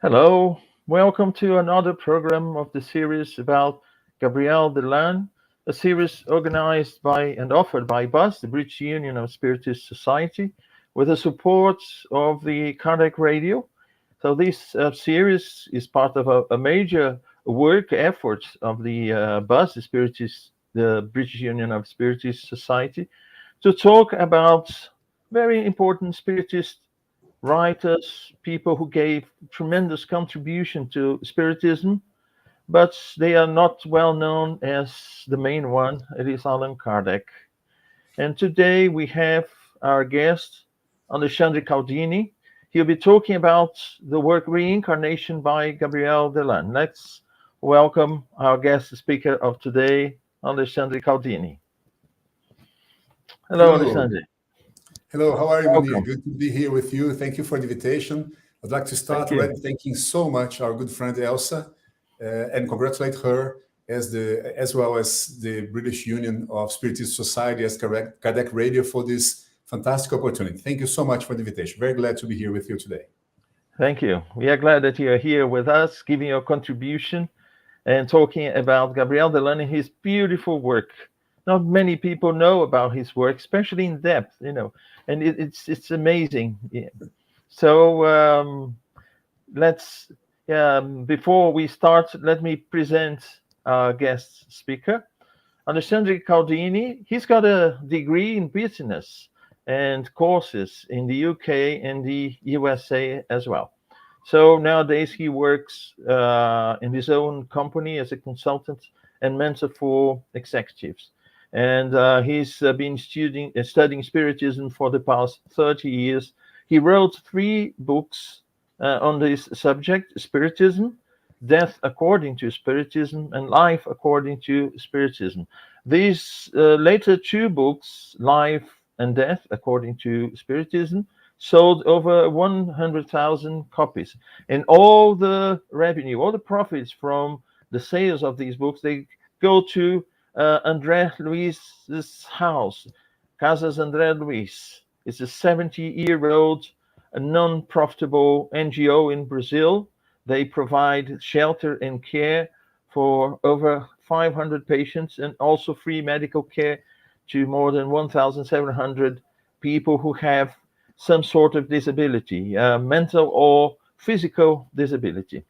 Hello, welcome to another program of the series about Gabriel Delanne, a series organized by and offered by BUS, the British Union of Spiritist Society, with the support of the Kardec Radio. So this series is part of a major work effort of the BUS, the British Union of Spiritist Society, to talk about very important Spiritist writers, people who gave tremendous contribution to Spiritism, but they are not well known as the main one. It is Allan Kardec. And today we have our guest, Alexandre Caldini. He'll be talking about the work Reincarnation by Gabriel Delanne. Let's welcome our guest speaker of today, Alexandre Caldini. Hello, Hello. Alexandre. Hello, how are you, Munir? Welcome. Good to be here with you. Thank you for the invitation. I'd like to start Thank you. already thanking so much our good friend Elsa and congratulate her as well as the British Union of Spiritist Society as Kardec Radio for this fantastic opportunity. Thank you so much for the invitation. Very glad to be here with you today. Thank you. We are glad that you are here with us, giving your contribution and talking about Gabriel Delanne and his beautiful work. Not many people know about his work, especially in depth, and it's amazing. Yeah. So let's before we start, let me present our guest speaker, Alexandre Caldini. He's got a degree in business and courses in the UK and the USA as well. So nowadays he works in his own company as a consultant and mentor for executives. And he's been studying Spiritism for the past 30 years. He wrote 3 books on this subject: Spiritism, Death According to Spiritism, and Life According to Spiritism. These later 2 books, Life and Death According to Spiritism, sold over 100,000 copies. And all the revenue, all the profits from the sales of these books, they go to André Luiz's house, Casas André Luiz. It's a 70-year-old non-profitable NGO in Brazil. They provide shelter and care for over 500 patients and also free medical care to more than 1,700 people who have some sort of disability, mental or physical disability.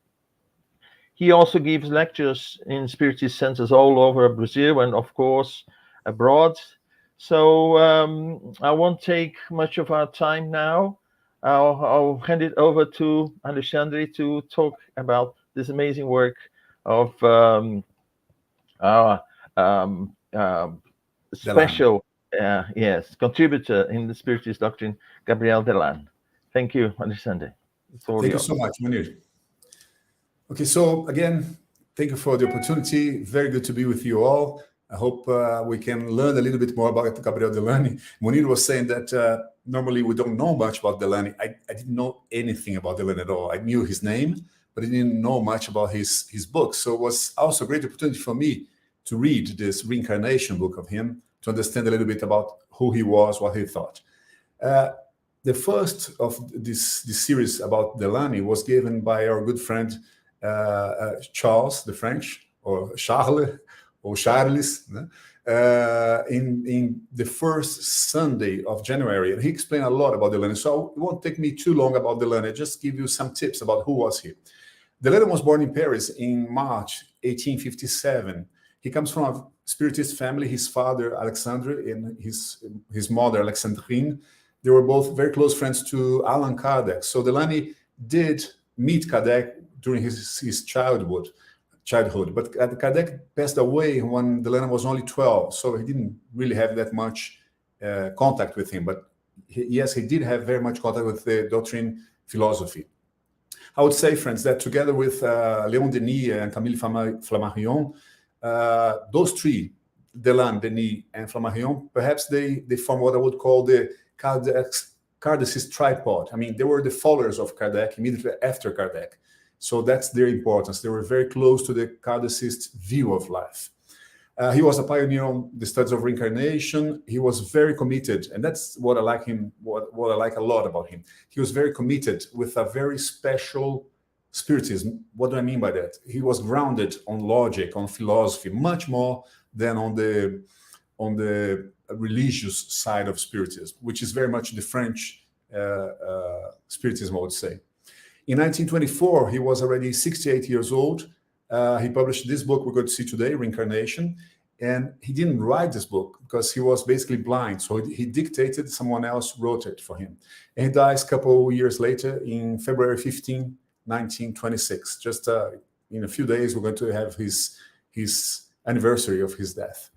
He also gives lectures in Spiritist centers all over Brazil and, of course, abroad. So I won't take much of our time now. I'll hand it over to Alexandre to talk about this amazing work of our special, contributor in the Spiritist doctrine, Gabriel Delanne. Thank you, Alexandre. Thank you so much, Munir. Okay, so again, thank you for the opportunity. Very good to be with you all. I hope we can learn a little bit more about Gabriel Delanne. Munir was saying that normally we don't know much about Delanne. I didn't know anything about Delanne at all. I knew his name, but I didn't know much about his books. So it was also a great opportunity for me to read this Reincarnation book of him, to understand a little bit about who he was, what he thought. The first of this series about Delanne was given by our good friend Charles, the French, or Charles, or Charles, in the first Sunday of January. And he explained a lot about Delanne. So it won't take me too long about Delanne. Just give you some tips about who was he. Delanne was born in Paris in March 1857. He comes from a Spiritist family. His father, Alexandre, and his mother, Alexandrine, they were both very close friends to Allan Kardec. So Delanne did meet Kardec during his childhood, but Kardec passed away when Delanne was only 12, so he didn't really have that much contact with him. But yes, he did have very much contact with the doctrine philosophy. I would say, friends, that together with Léon Denis and Camille Flammarion, those 3, Delanne, Denis, and Flammarion, perhaps they form what I would call the Kardecist tripod. I mean, they were the followers of Kardec immediately after Kardec. So that's their importance. They were very close to the Kardecist view of life. He was a pioneer on the studies of reincarnation. He was very committed, and that's what I like him. What I like a lot about him. He was very committed with a very special Spiritism. What do I mean by that? He was grounded on logic, on philosophy, much more than on the religious side of Spiritism, which is very much the French Spiritism, I would say. In 1924, he was already 68 years old. He published this book we're going to see today, Reincarnation. And he didn't write this book because he was basically blind. So he dictated, someone else wrote it for him. And he dies a couple of years later in February 15, 1926. Just in a few days, we're going to have his anniversary of his death.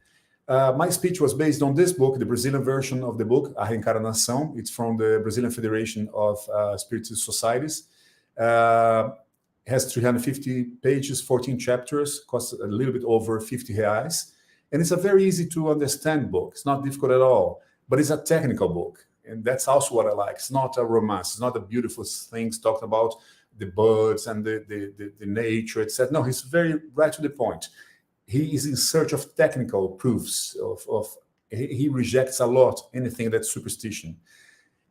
My speech was based on this book, the Brazilian version of the book, A Reincarnação. It's from the Brazilian Federation of Spiritist Societies. Has 350 pages, 14 chapters, costs a little bit over 50 reais. And it's a very easy to understand book. It's not difficult at all, but it's a technical book. And that's also what I like. It's not a romance. It's not the beautiful things talked about the birds and the nature, etc. No, he's very right to the point. He is in search of technical proofs he rejects a lot anything that's superstition.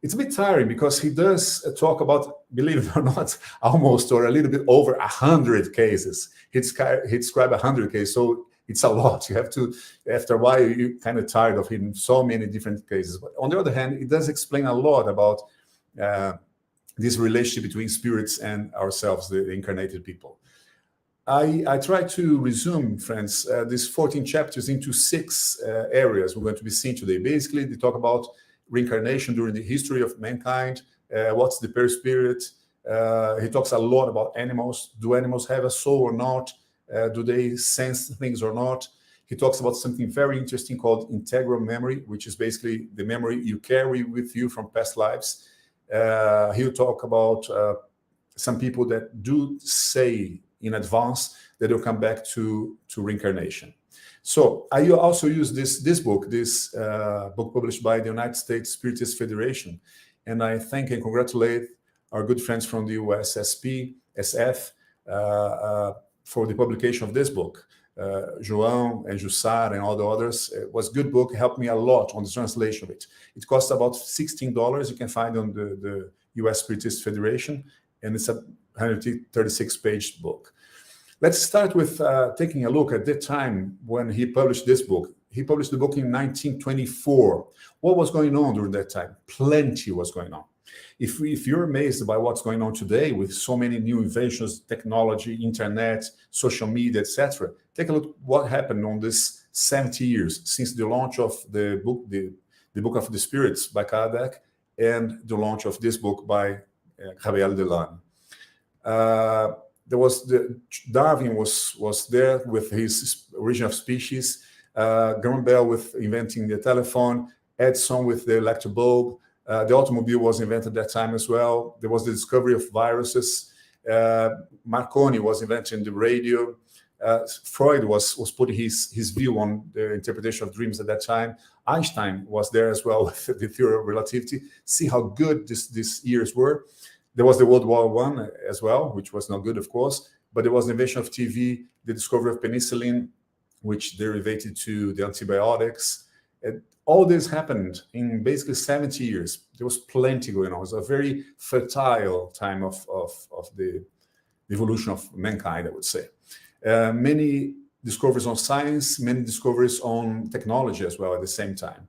It's a bit tiring because he does talk about, believe it or not, almost or a little bit over 100 cases. He described 100 cases, so it's a lot. You have to, after a while, you're kind of tired of him, so many different cases. But on the other hand, it does explain a lot about this relationship between spirits and ourselves, the incarnated people. I try to resume, friends, these 14 chapters into 6 areas we're going to be seeing today. Basically, they talk about reincarnation during the history of mankind, what's the perispirit. He talks a lot about animals. Do animals have a soul or not? Do they sense things or not? He talks about something very interesting called integral memory, which is basically the memory you carry with you from past lives. He'll talk about some people that do say in advance that they'll come back to reincarnation. So I also use this book published by the United States Spiritist Federation. And I thank and congratulate our good friends from the US SF, for the publication of this book. João and Jussar and all the others. It was a good book, helped me a lot on the translation of it. It costs about $16. You can find on the US Spiritist Federation, and it's a 136-page book. Let's start with taking a look at the time when he published this book. He published the book in 1924. What was going on during that time? Plenty was going on. If you're amazed by what's going on today with so many new inventions, technology, internet, social media, etc., take a look what happened on this 70 years since the launch of the book, the Book of the Spirits by Kardec, and the launch of this book by Gabriel Delanne. Darwin was there with his Origin of Species, Graham Bell with inventing the telephone, Edison with the electric bulb. The automobile was invented at that time as well. There was the discovery of viruses. Marconi was inventing the radio. Freud was putting his view on the interpretation of dreams at that time. Einstein was there as well with the theory of relativity. See how good these years were. There was the World War I as well, which was not good, of course. But there was the invention of TV, the discovery of penicillin, which derivated to the antibiotics. And all this happened in basically 70 years. There was plenty going on. It was a very fertile time of the evolution of mankind, I would say. Many discoveries on science, many discoveries on technology as well at the same time.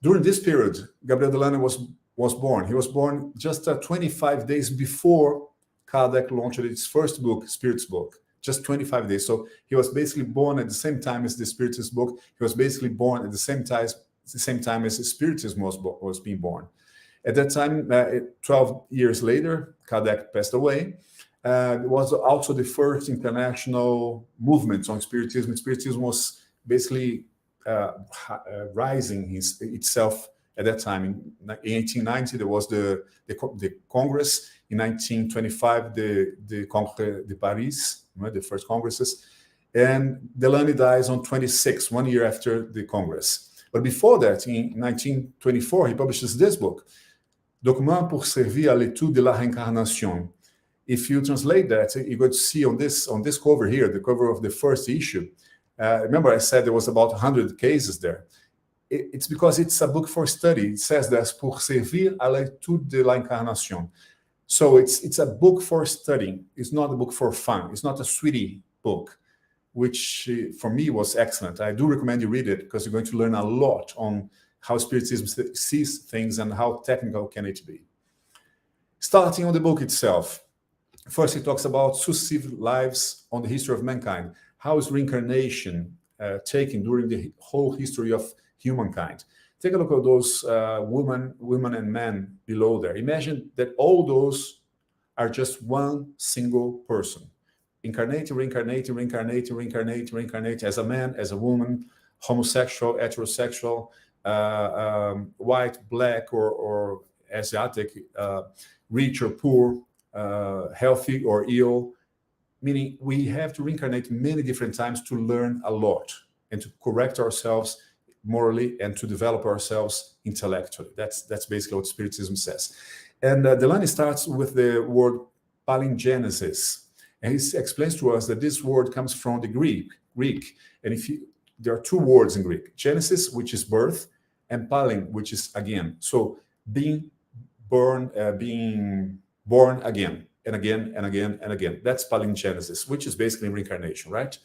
During this period, Gabriel Delanne was born. He was born just 25 days before Kardec launched its first book, Spirits book. Just 25 days. So he was basically born at the same time as the Spiritist book. He was basically born at the same time as the Spiritism was being born. At that time, 12 years later, Kardec passed away. It was also the first international movement on Spiritism. Spiritism was basically rising itself at that time. In 1890, there was the Congress. In 1925, the Congrès de Paris, the first Congresses. And Delanne dies on 26, 1 year after the Congress. But before that, in 1924, he publishes this book, Document pour servir à l'étude de la Reincarnation. If you translate that, you're going to see on this cover here, the cover of the first issue. Remember, I said there was about 100 cases there. It's because it's a book for study. It says that pour servir à l'étude de la Reincarnation. So it's a book for studying. It's not a book for fun. It's not a sweetie book, which for me was excellent. I do recommend you read it because you're going to learn a lot on how Spiritism sees things and how technical can it be. Starting on the book itself, first he talks about successive lives on the history of mankind. How is reincarnation taken during the whole history of humankind? Take a look at those women and men below there. Imagine that all those are just one single person. Incarnating, reincarnating, reincarnating, reincarnating, reincarnating as a man, as a woman, homosexual, heterosexual, white, black, or Asiatic, rich or poor, healthy or ill. Meaning we have to reincarnate many different times to learn a lot and to correct ourselves morally and to develop ourselves intellectually. That's basically what Spiritism says. And Delanne starts with the word palingenesis. And he explains to us that this word comes from the Greek. And there are two words in Greek: Genesis, which is birth, and palin, which is again. So being born again and again and again and again. That's palingenesis, which is basically reincarnation, right?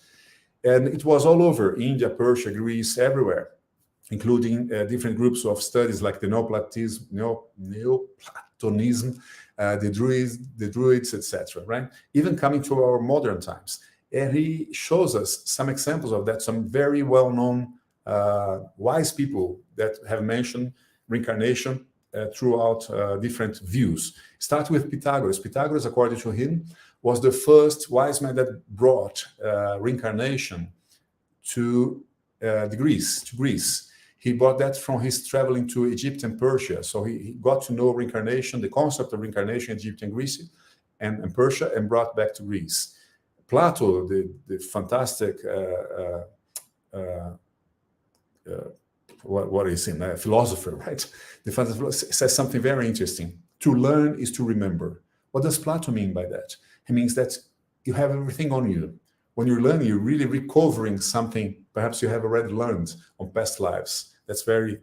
And it was all over India, Persia, Greece, everywhere, including different groups of studies like the Neoplatonism, the Druids, etc. Right? Even coming to our modern times. And he shows us some examples of that, some very well-known wise people that have mentioned reincarnation throughout different views. Start with Pythagoras. Pythagoras, according to him, was the first wise man that brought reincarnation to Greece. He brought that from his traveling to Egypt and Persia. So he got to know reincarnation, the concept of reincarnation in Egypt and Greece and Persia, and brought back to Greece. Plato, the fantastic what is he? A philosopher, right? The philosopher says something very interesting. To learn is to remember. What does Plato mean by that? He means that you have everything on you. When you're learning, you're really recovering something perhaps you have already learned on past lives. That's very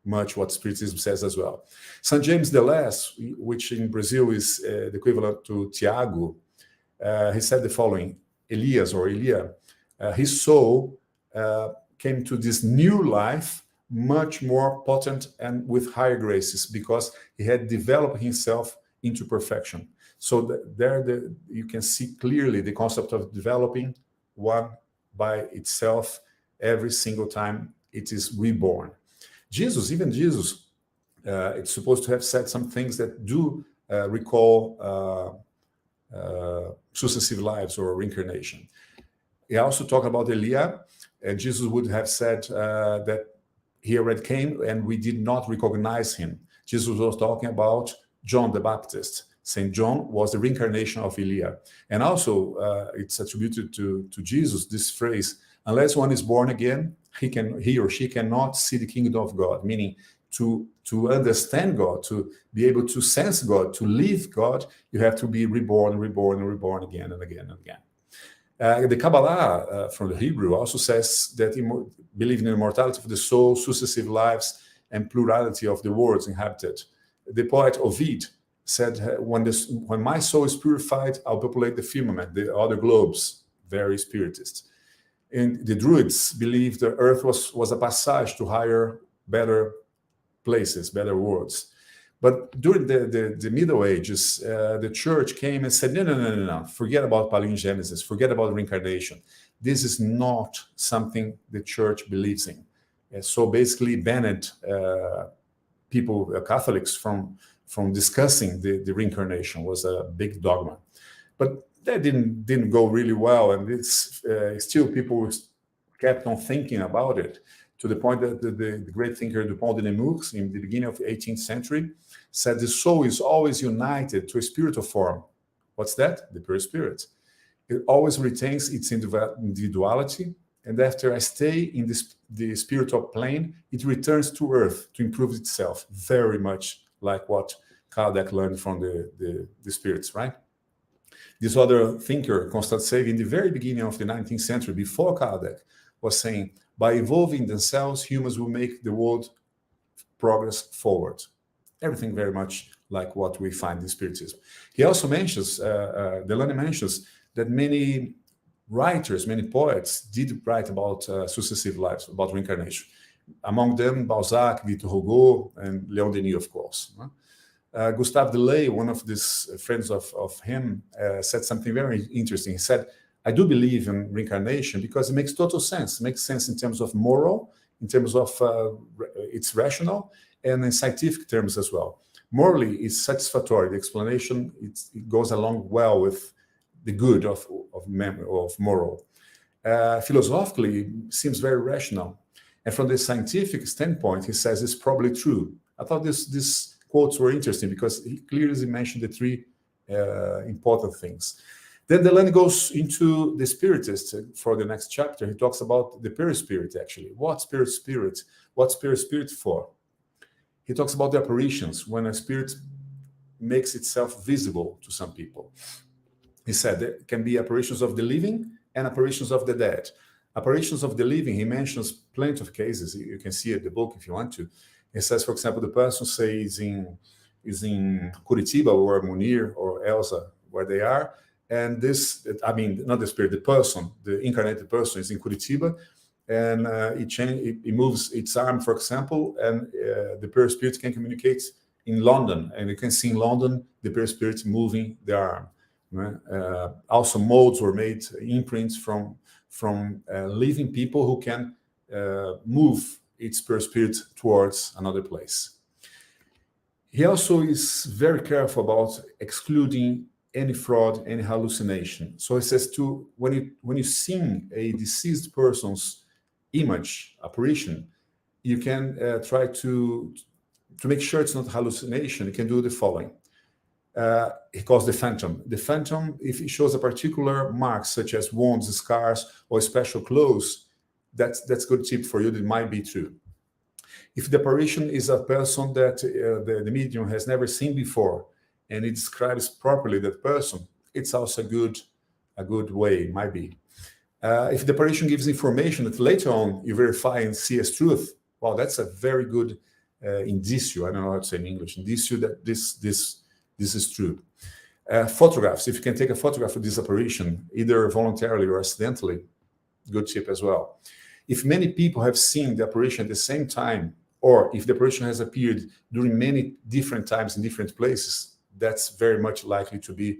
much what Spiritism says as well. St. James the Less, which in Brazil is the equivalent to Tiago, he said the following: Elias or Elia, his soul came to this new life much more potent and with higher graces because he had developed himself into perfection. So you can see clearly the concept of developing one by itself every single time it is reborn. Even Jesus, it's supposed to have said some things that do recall successive lives or reincarnation. He also talked about Elia, and Jesus would have said that he already came and we did not recognize him. Jesus was talking about John the Baptist. St. John was the reincarnation of Elia. And also it's attributed to Jesus, this phrase, unless one is born again, he or she cannot see the kingdom of God, meaning to understand God, to be able to sense God, to live God, you have to be reborn again and again and again. The Kabbalah from the Hebrew also says that believing in the immortality of the soul, successive lives, and plurality of the worlds inhabited. The poet Ovid said, when my soul is purified, I'll populate the firmament, the other globes, very spiritist. And the Druids believed the earth was a passage to higher, better places, better worlds. But during the Middle Ages, the church came and said, no, forget about palingenesis, forget about reincarnation. This is not something the church believes in. So basically banned people, Catholics, from discussing the reincarnation. Was a big dogma. But that didn't go really well, and it's still people kept on thinking about it, to the point that the great thinker Dupont de Nemours, in the beginning of the 18th century, said the soul is always united to a spiritual form. What's that? The pure spirit. It always retains its individuality, and after a stay in the spiritual plane, it returns to earth to improve itself, very much like what Kardec learned from the spirits, right? This other thinker, Constant Save, in the very beginning of the 19th century, before Kardec, was saying, by evolving themselves, humans will make the world progress forward. Everything very much like what we find in Spiritism. He also mentions, Delanne mentions, that many writers, many poets did write about successive lives, about reincarnation. Among them, Balzac, Victor Hugo, and Leon Denis, of course. Gustave Delay, one of these friends of him, said something very interesting. He said, I do believe in reincarnation because it makes total sense. It makes sense in terms of moral, in terms of it's rational, and in scientific terms as well. Morally, it's satisfactory. The explanation, it goes along well with the good of moral. Philosophically, it seems very rational. And from the scientific standpoint, he says it's probably true. I thought these quotes were interesting because he clearly mentioned the three important things. Then Delanne goes into the spiritist for the next chapter. He talks about the perispirit, actually. What's spirit? What's perispirit for? He talks about the apparitions, when a spirit makes itself visible to some people. He said there can be apparitions of the living and apparitions of the dead. Apparitions of the living, he mentions plenty of cases. You can see it in the book if you want to. He says, for example, the person, say, is in Curitiba or Munir or Elsa, where they are. And this, I mean, not the spirit, the person, the incarnated person is in Curitiba, and it moves its arm, for example, and the perispirit can communicate in London, and you can see in London the perispirit moving the arm. Also, molds were made, imprints from living people who can move its perispirit towards another place. He also is very careful about excluding any fraud, any hallucination. So he says when you see a deceased person's image, apparition, you can try to make sure it's not hallucination. You can do the following. He calls the phantom. The phantom, if it shows a particular mark, such as wounds, scars, or special clothes, that's good tip for you. That might be true. If the apparition is a person that the medium has never seen before, and it describes properly that person, it's also a good way, might be. If the apparition gives information that later on you verify and see as truth, well, that's a very good indicio. I don't know how to say in English. Indicio that this is true. Photographs, if you can take a photograph of this apparition, either voluntarily or accidentally, good tip as well. If many people have seen the apparition at the same time, or if the apparition has appeared during many different times in different places, that's very much likely to be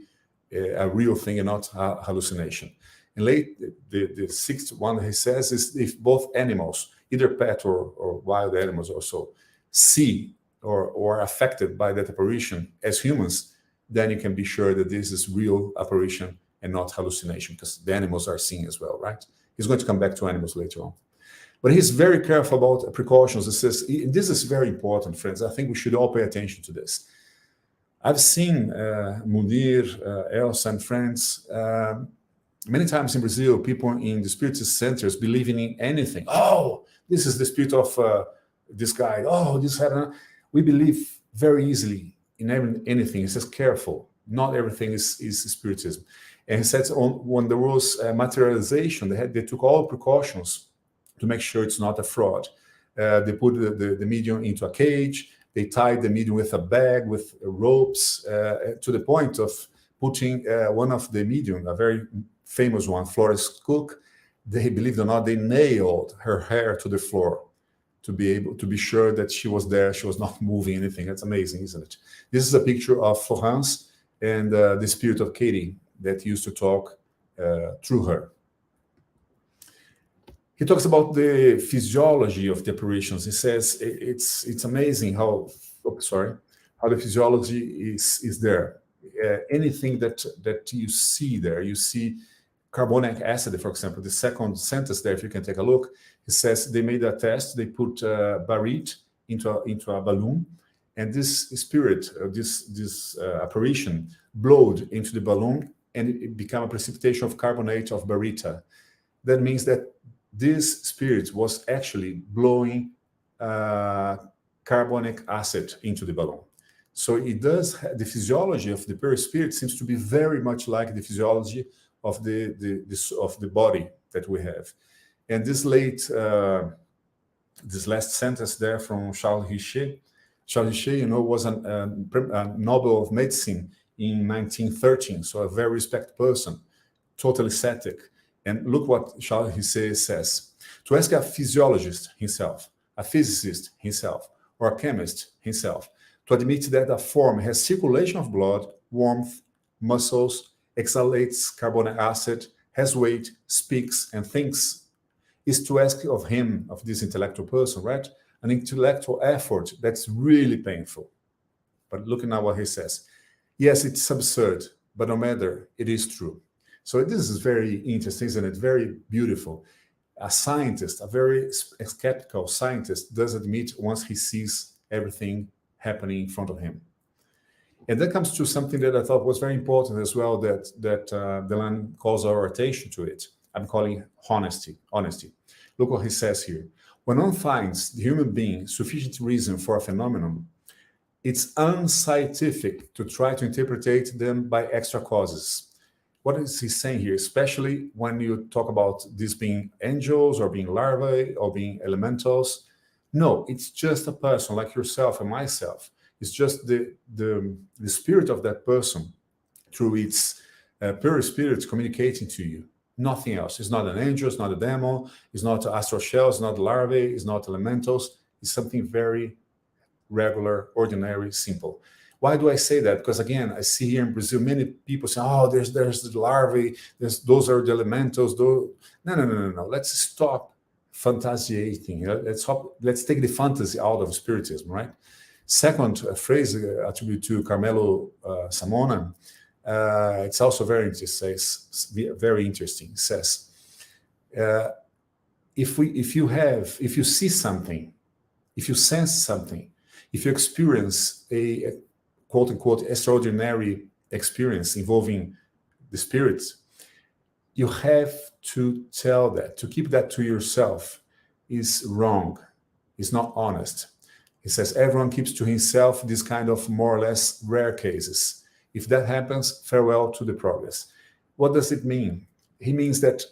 a real thing and not a hallucination. And the sixth one he says is if both animals, either pet or wild animals also, see or are affected by that apparition as humans, then you can be sure that this is real apparition and not hallucination, because the animals are seeing as well, right? He's going to come back to animals later on. But he's very careful about precautions. He says, this is very important, friends. I think we should all pay attention to this. I've seen Munir, Elsa, and friends many times in Brazil, people in the spiritist centers believing in anything. Oh, this is the spirit of this guy. Oh, this happened. We believe very easily in anything. He says, careful. Not everything is spiritism. And he says, when there was materialization, they took all precautions to make sure it's not a fraud. They put the medium into a cage. They tied the medium with a bag, with ropes, to the point of putting one of the medium, a very famous one, Florence Cook, they, believe it or not, they nailed her hair to the floor to be able to be sure that she was there, she was not moving anything. That's amazing, isn't it? This is a picture of Florence and the spirit of Katie that used to talk through her. He talks about the physiology of the apparitions. He says it's amazing how the physiology is there. Anything that you see there, you see carbonic acid, for example. The second sentence there, if you can take a look, he says they made a test. They put barite into a balloon, and this spirit, this apparition, blowed into the balloon, and it became a precipitation of carbonate of barita. That means that this spirit was actually blowing carbonic acid into the balloon. So it does, the physiology of the perispirit seems to be very much like the physiology of the body that we have. And this last sentence there from Charles Richer, Charles Shea, was a Nobel of Medicine in 1913, so a very respected person, totally ascetic. And look what Charles Shea says. To ask a physiologist himself, a physicist himself, or a chemist himself, to admit that a form has circulation of blood, warmth, muscles, exhalates carbonic acid, has weight, speaks, and thinks, is to ask of him, of this intellectual person, right, an intellectual effort that's really painful. But look at now what he says. Yes, it's absurd, but no matter, it is true. So this is very interesting, isn't it? Very beautiful. A scientist, a very skeptical scientist, does admit once he sees everything happening in front of him. And that comes to something that I thought was very important as well, that Delanne calls our attention to it. I'm calling honesty. Honesty. Look what he says here. When one finds the human being sufficient reason for a phenomenon, it's unscientific to try to interpret them by extra causes. What is he saying here? Especially when you talk about this being angels or being larvae or being elementals. No, it's just a person like yourself and myself. It's just the spirit of that person through its pure spirit communicating to you. Nothing else. It's not an angel, it's not a demon, it's not astral shells, it's not larvae, it's not elementals. It's something very regular, ordinary, simple. Why do I say that? Because again, I see here in Brazil many people say, "Oh, there's the larvae, those are the elementals." No. Let's stop fantasiating. Let's take the fantasy out of spiritism, right? Second phrase attributed to Carmelo Samona, it's also very interesting. Very interesting. It says, if you see something, if you sense something, if you experience a quote unquote extraordinary experience involving the spirits, you have to tell that. To keep that to yourself is wrong. It's not honest. He says everyone keeps to himself this kind of more or less rare cases. If that happens, farewell to the progress. What does it mean? He means that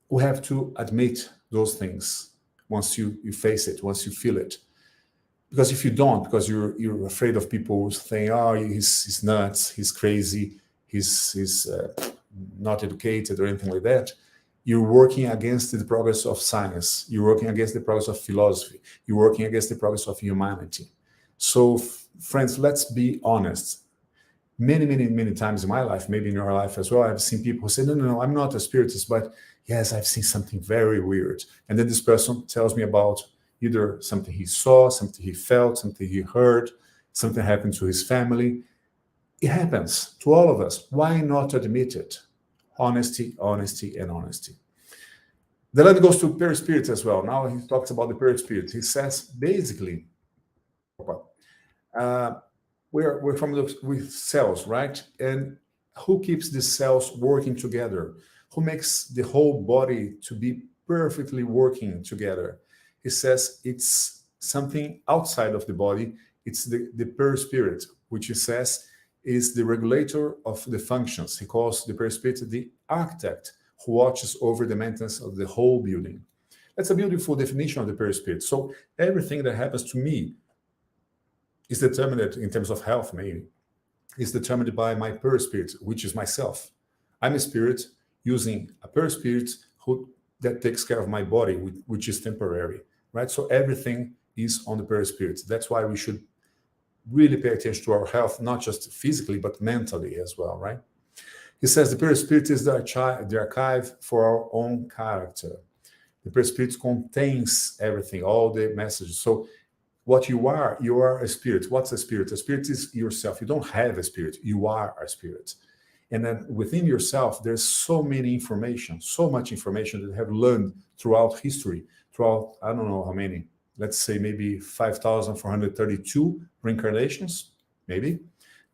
we have to admit those things once you face it, once you feel it. Because if you don't, because you're afraid of people saying, "Oh, he's nuts, he's crazy, he's not educated," or anything like that, you're working against the progress of science. You're working against the progress of philosophy. You're working against the progress of humanity. So, friends, let's be honest. Many times in my life, maybe in your life as well, I've seen people say, no, I'm not a spiritist, but yes, I've seen something very weird. And then this person tells me about either something he saw, something he felt, something he heard, something happened to his family. It happens to all of us. Why not admit it? Honesty, honesty, and honesty. Delanne goes to perispirits as well. Now he talks about the perispirits. He says, basically, we're from with cells, right? And who keeps the cells working together? Who makes the whole body to be perfectly working together? He says it's something outside of the body. It's the perispirit, which he says is the regulator of the functions. He calls the perispirit the architect who watches over the maintenance of the whole building. That's a beautiful definition of the perispirit. So everything that happens to me is determined in terms of health, maybe, is determined by my perispirit, which is myself. I'm a spirit using a perispirit that takes care of my body, which is temporary, right? So everything is on the perispirit. That's why we should really pay attention to our health, not just physically, but mentally as well, right? He says the perispirit is the archive for our own character. The perispirit contains everything, all the messages. So what you are a spirit. What's a spirit? A spirit is yourself. You don't have a spirit. You are a spirit. And then within yourself, there's so much information that you have learned throughout history, throughout, I don't know how many, let's say maybe 5,432 reincarnations, maybe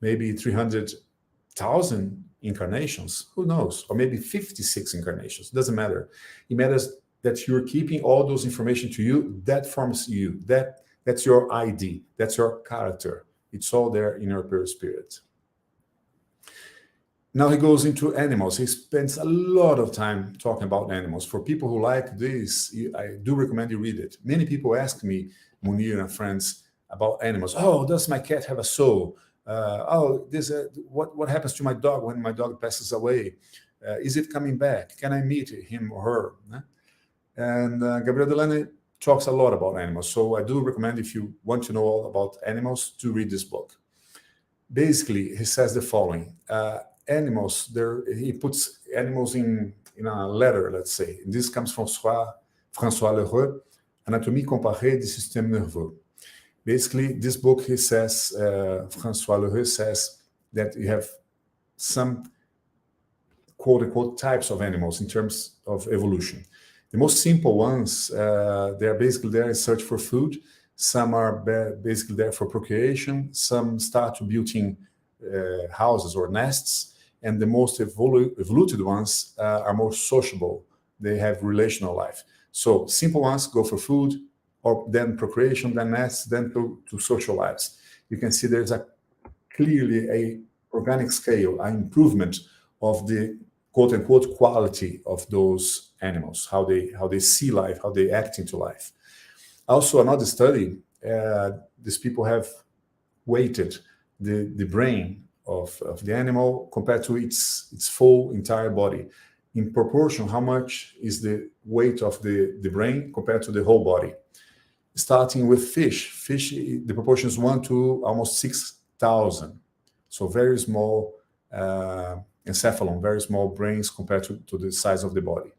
300,000 incarnations, who knows, or maybe 56 incarnations, doesn't matter. It matters that you're keeping all those information to you, that forms you, that's your ID, that's your character. It's all there in your perispirit. Now he goes into animals. He spends a lot of time talking about animals. For people who like this, I do recommend you read it. Many people ask me, Munir and friends, about animals. Oh, does my cat have a soul? What happens to my dog when my dog passes away? Is it coming back? Can I meet him or her? And Gabriel Delanne talks a lot about animals. So I do recommend, if you want to know all about animals, to read this book. Basically, he says the following. Animals, he puts animals in a letter, let's say. And this comes from François Lheureux, Anatomie comparée du système nerveux. Basically, this book, he says, François Lheureux says that you have some quote-unquote types of animals in terms of evolution. The most simple ones, they're basically there in search for food. Some are basically there for procreation. Some start building houses or nests. And the most evoluted ones are more sociable. They have relational life. So simple ones go for food, or then procreation, then nests, then to social lives. You can see there's clearly a organic scale, an improvement of the quote-unquote quality of those animals, how they see life, how they act into life. Also, another study, these people have weighted the brain of the animal compared to its full entire body. In proportion, how much is the weight of the brain compared to the whole body? Starting with fish. Fish, the proportion is 1 to almost 6,000. So very small encephalon, very small brains compared to the size of the body.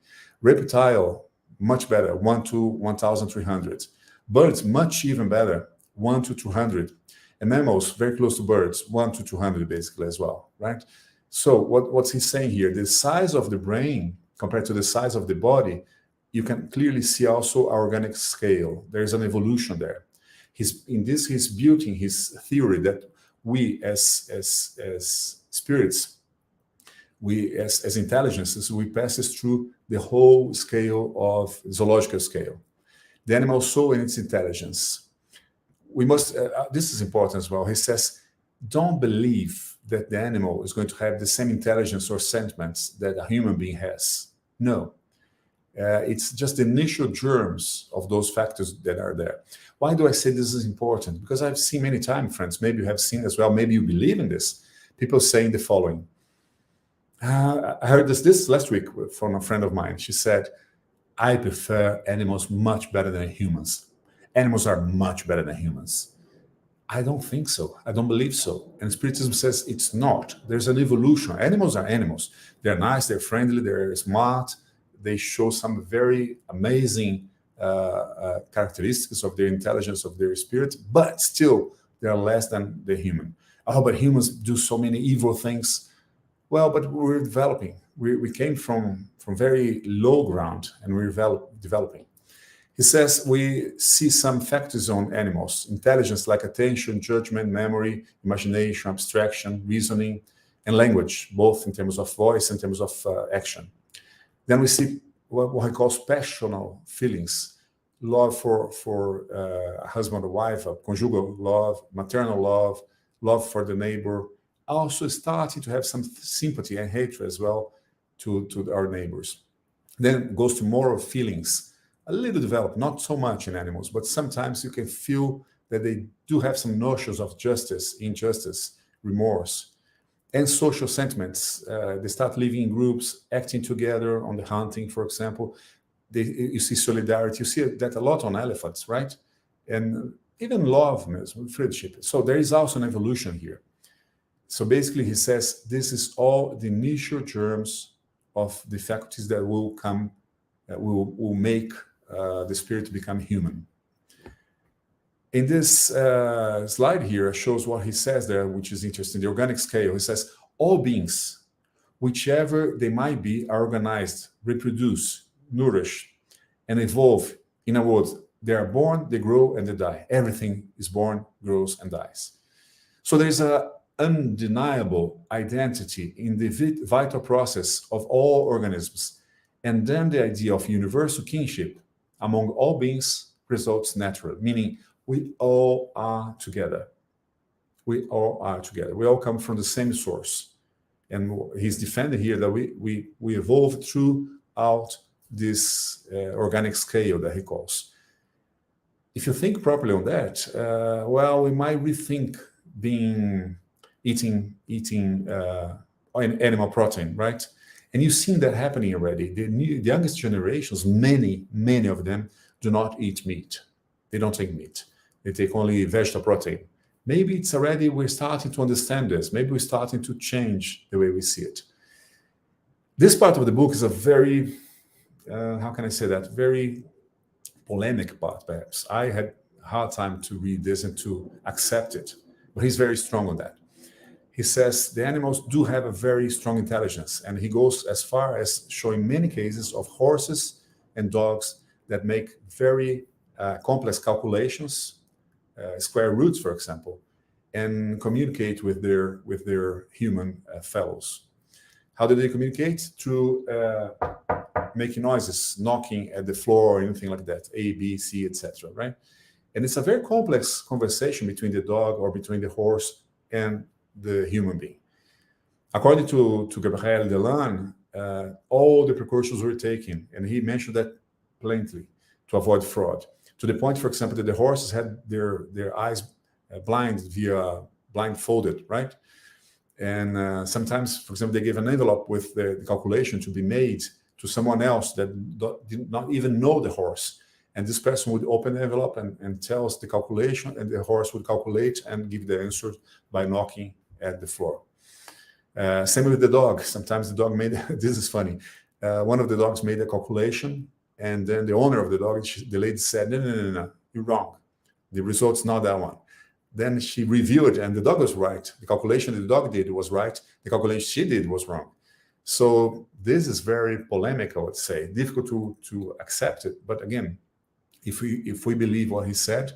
Reptile, much better, 1 to 1,300. Birds, much even better, 1 to 200. And mammals, very close to birds, 1 to 200 basically as well, right? So what's he saying here? The size of the brain compared to the size of the body, you can clearly see also our organic scale. There's an evolution there. He's building his theory that we as spirits, we as intelligences, we passes through the whole scale of zoological scale. The animal soul and its intelligence. We must, this is important as well. He says, don't believe that the animal is going to have the same intelligence or sentiments that a human being has. No. It's just the initial germs of those factors that are there. Why do I say this is important? Because I've seen many times, friends, maybe you have seen as well, maybe you believe in this, people saying the following. I heard this last week from a friend of mine. She said, I prefer animals much better than humans. Animals are much better than humans. I don't think so. I don't believe so. And Spiritism says it's not. There's an evolution. Animals are animals. They're nice, they're friendly, they're smart. They show some very amazing characteristics of their intelligence, of their spirit, but still they are less than the human. Oh, but humans do so many evil things. Well, but we're developing. We came from very low ground and we're developing. He says we see some factors on animals, intelligence like attention, judgment, memory, imagination, abstraction, reasoning, and language, both in terms of voice and in terms of action. Then we see what he calls passional feelings, love for a husband or wife, a conjugal love, maternal love, love for the neighbor, also starting to have some sympathy and hatred as well to our neighbors. Then goes to moral feelings, a little developed, not so much in animals, but sometimes you can feel that they do have some notions of justice, injustice, remorse, and social sentiments. They start living in groups, acting together on the hunting, for example. You see solidarity. You see that a lot on elephants, right? And even love, friendship. So there is also an evolution here. So basically, he says this is all the initial germs of the faculties that will come, will make the spirit become human. In this slide here shows what he says there, which is interesting, the organic scale. He says all beings, whichever they might be, are organized, reproduce, nourish, and evolve. In other words, they are born, they grow, and they die. Everything is born, grows, and dies. So there's an undeniable identity in the vital process of all organisms. And then the idea of universal kinship among all beings results naturally, meaning we all are together. We all are together. We all come from the same source. And he's defending here that we evolve throughout this organic scale that he calls. if you think properly on that, well, we might rethink eating animal protein, right? And you've seen that happening already. The youngest generations, many of them, do not eat meat. They don't take meat. They take only vegetable protein. Maybe it's already, we're starting to understand this. Maybe we're starting to change the way we see it. This part of the book is a very, how can I say that? Very polemic part, perhaps. I had a hard time to read this and to accept it, but he's very strong on that. He says the animals do have a very strong intelligence, and he goes as far as showing many cases of horses and dogs that make very complex calculations, square roots, for example, and communicate with their human fellows. How do they communicate? Through making noises, knocking at the floor or anything like that, A, B, C, etc. Right? And it's a very complex conversation between the dog or between the horse and the human being. According to Gabriel Delanne, all the precautions were taken, and he mentioned that plainly to avoid fraud. To the point, for example, that the horses had their eyes blindfolded, right? And sometimes, for example, they gave an envelope with the calculation to be made to someone else that did not even know the horse. And this person would open the envelope and tell us the calculation, and the horse would calculate and give the answer by knocking at the floor. Same with the dog. Sometimes the dog made, this is funny, one of the dogs made a calculation, and then the owner of the dog, the lady said, no, you're wrong. The result's not that one. Then she reviewed, and the dog was right. The calculation the dog did was right. The calculation she did was wrong. So this is very polemic, I would say, difficult to accept it. But again, if we believe what he said,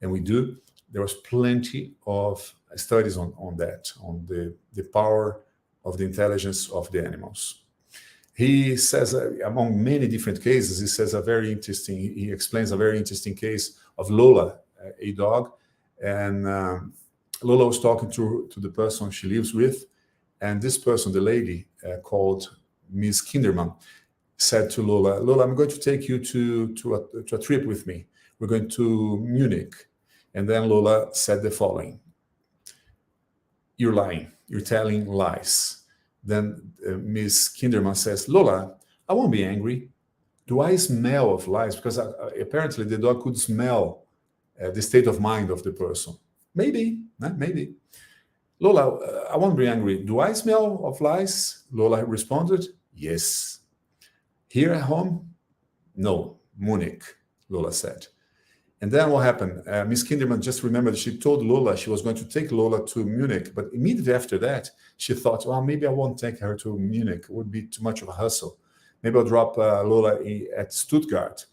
and we do, there was plenty of studies on that, on the power of the intelligence of the animals. He says, among many different cases, he explains a very interesting case of Lola, a dog. And Lola was talking to the person she lives with. And this person, the lady called Miss Kinderman, said to Lola, I'm going to take you to a trip with me. We're going to Munich. And then Lola said the following: you're lying. You're telling lies. Then Miss Kinderman says, Lola, I won't be angry. Do I smell of lies? Because apparently the dog could smell the state of mind of the person. Maybe. Lola, I won't be angry. Do I smell of lies? Lola responded, yes. Here at home? No, Munich, Lola said. And then what happened? Miss Kinderman just remembered she told Lola she was going to take Lola to Munich. But immediately after that, she thought, well, maybe I won't take her to Munich. It would be too much of a hustle. Maybe I'll drop Lola at Stuttgart.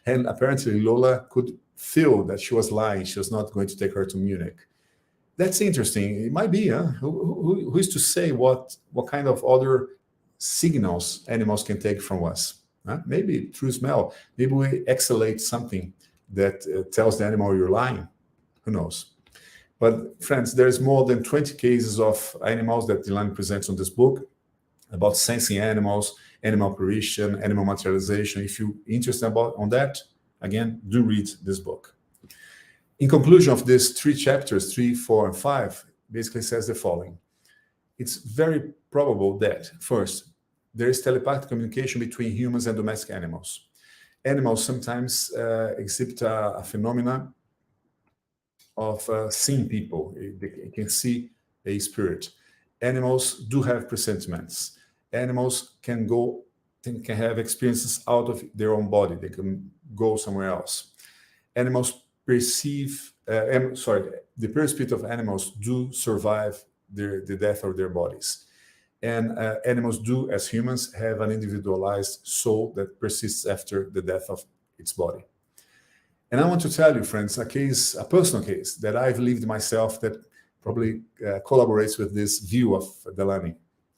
And apparently Lola could feel that she was lying. She was not going to take her to Munich. That's interesting. It might be, huh? Who is to say what kind of other signals animals can take from us? Huh? Maybe through smell. Maybe we exhalate something that tells the animal you're lying. Who knows? But friends, there's more than 20 cases of animals that Delanne presents on this book about sensing animals, animal apparition, animal materialization. If you're interested on that, again, do read this book. In conclusion of these 3 chapters, 3, 4, and 5, basically says the following. It's very probable that, first, there is telepathic communication between humans and domestic animals. Animals sometimes exhibit a phenomena of seeing people. They can see a spirit. Animals do have presentiments. Animals can have experiences out of their own body. They can go somewhere else. Animals perceive, the perisprit of animals do survive the death of their bodies. And animals do, as humans, have an individualized soul that persists after the death of its body. And I want to tell you, friends, a personal case that I've lived myself that probably collaborates with this view of Delanne.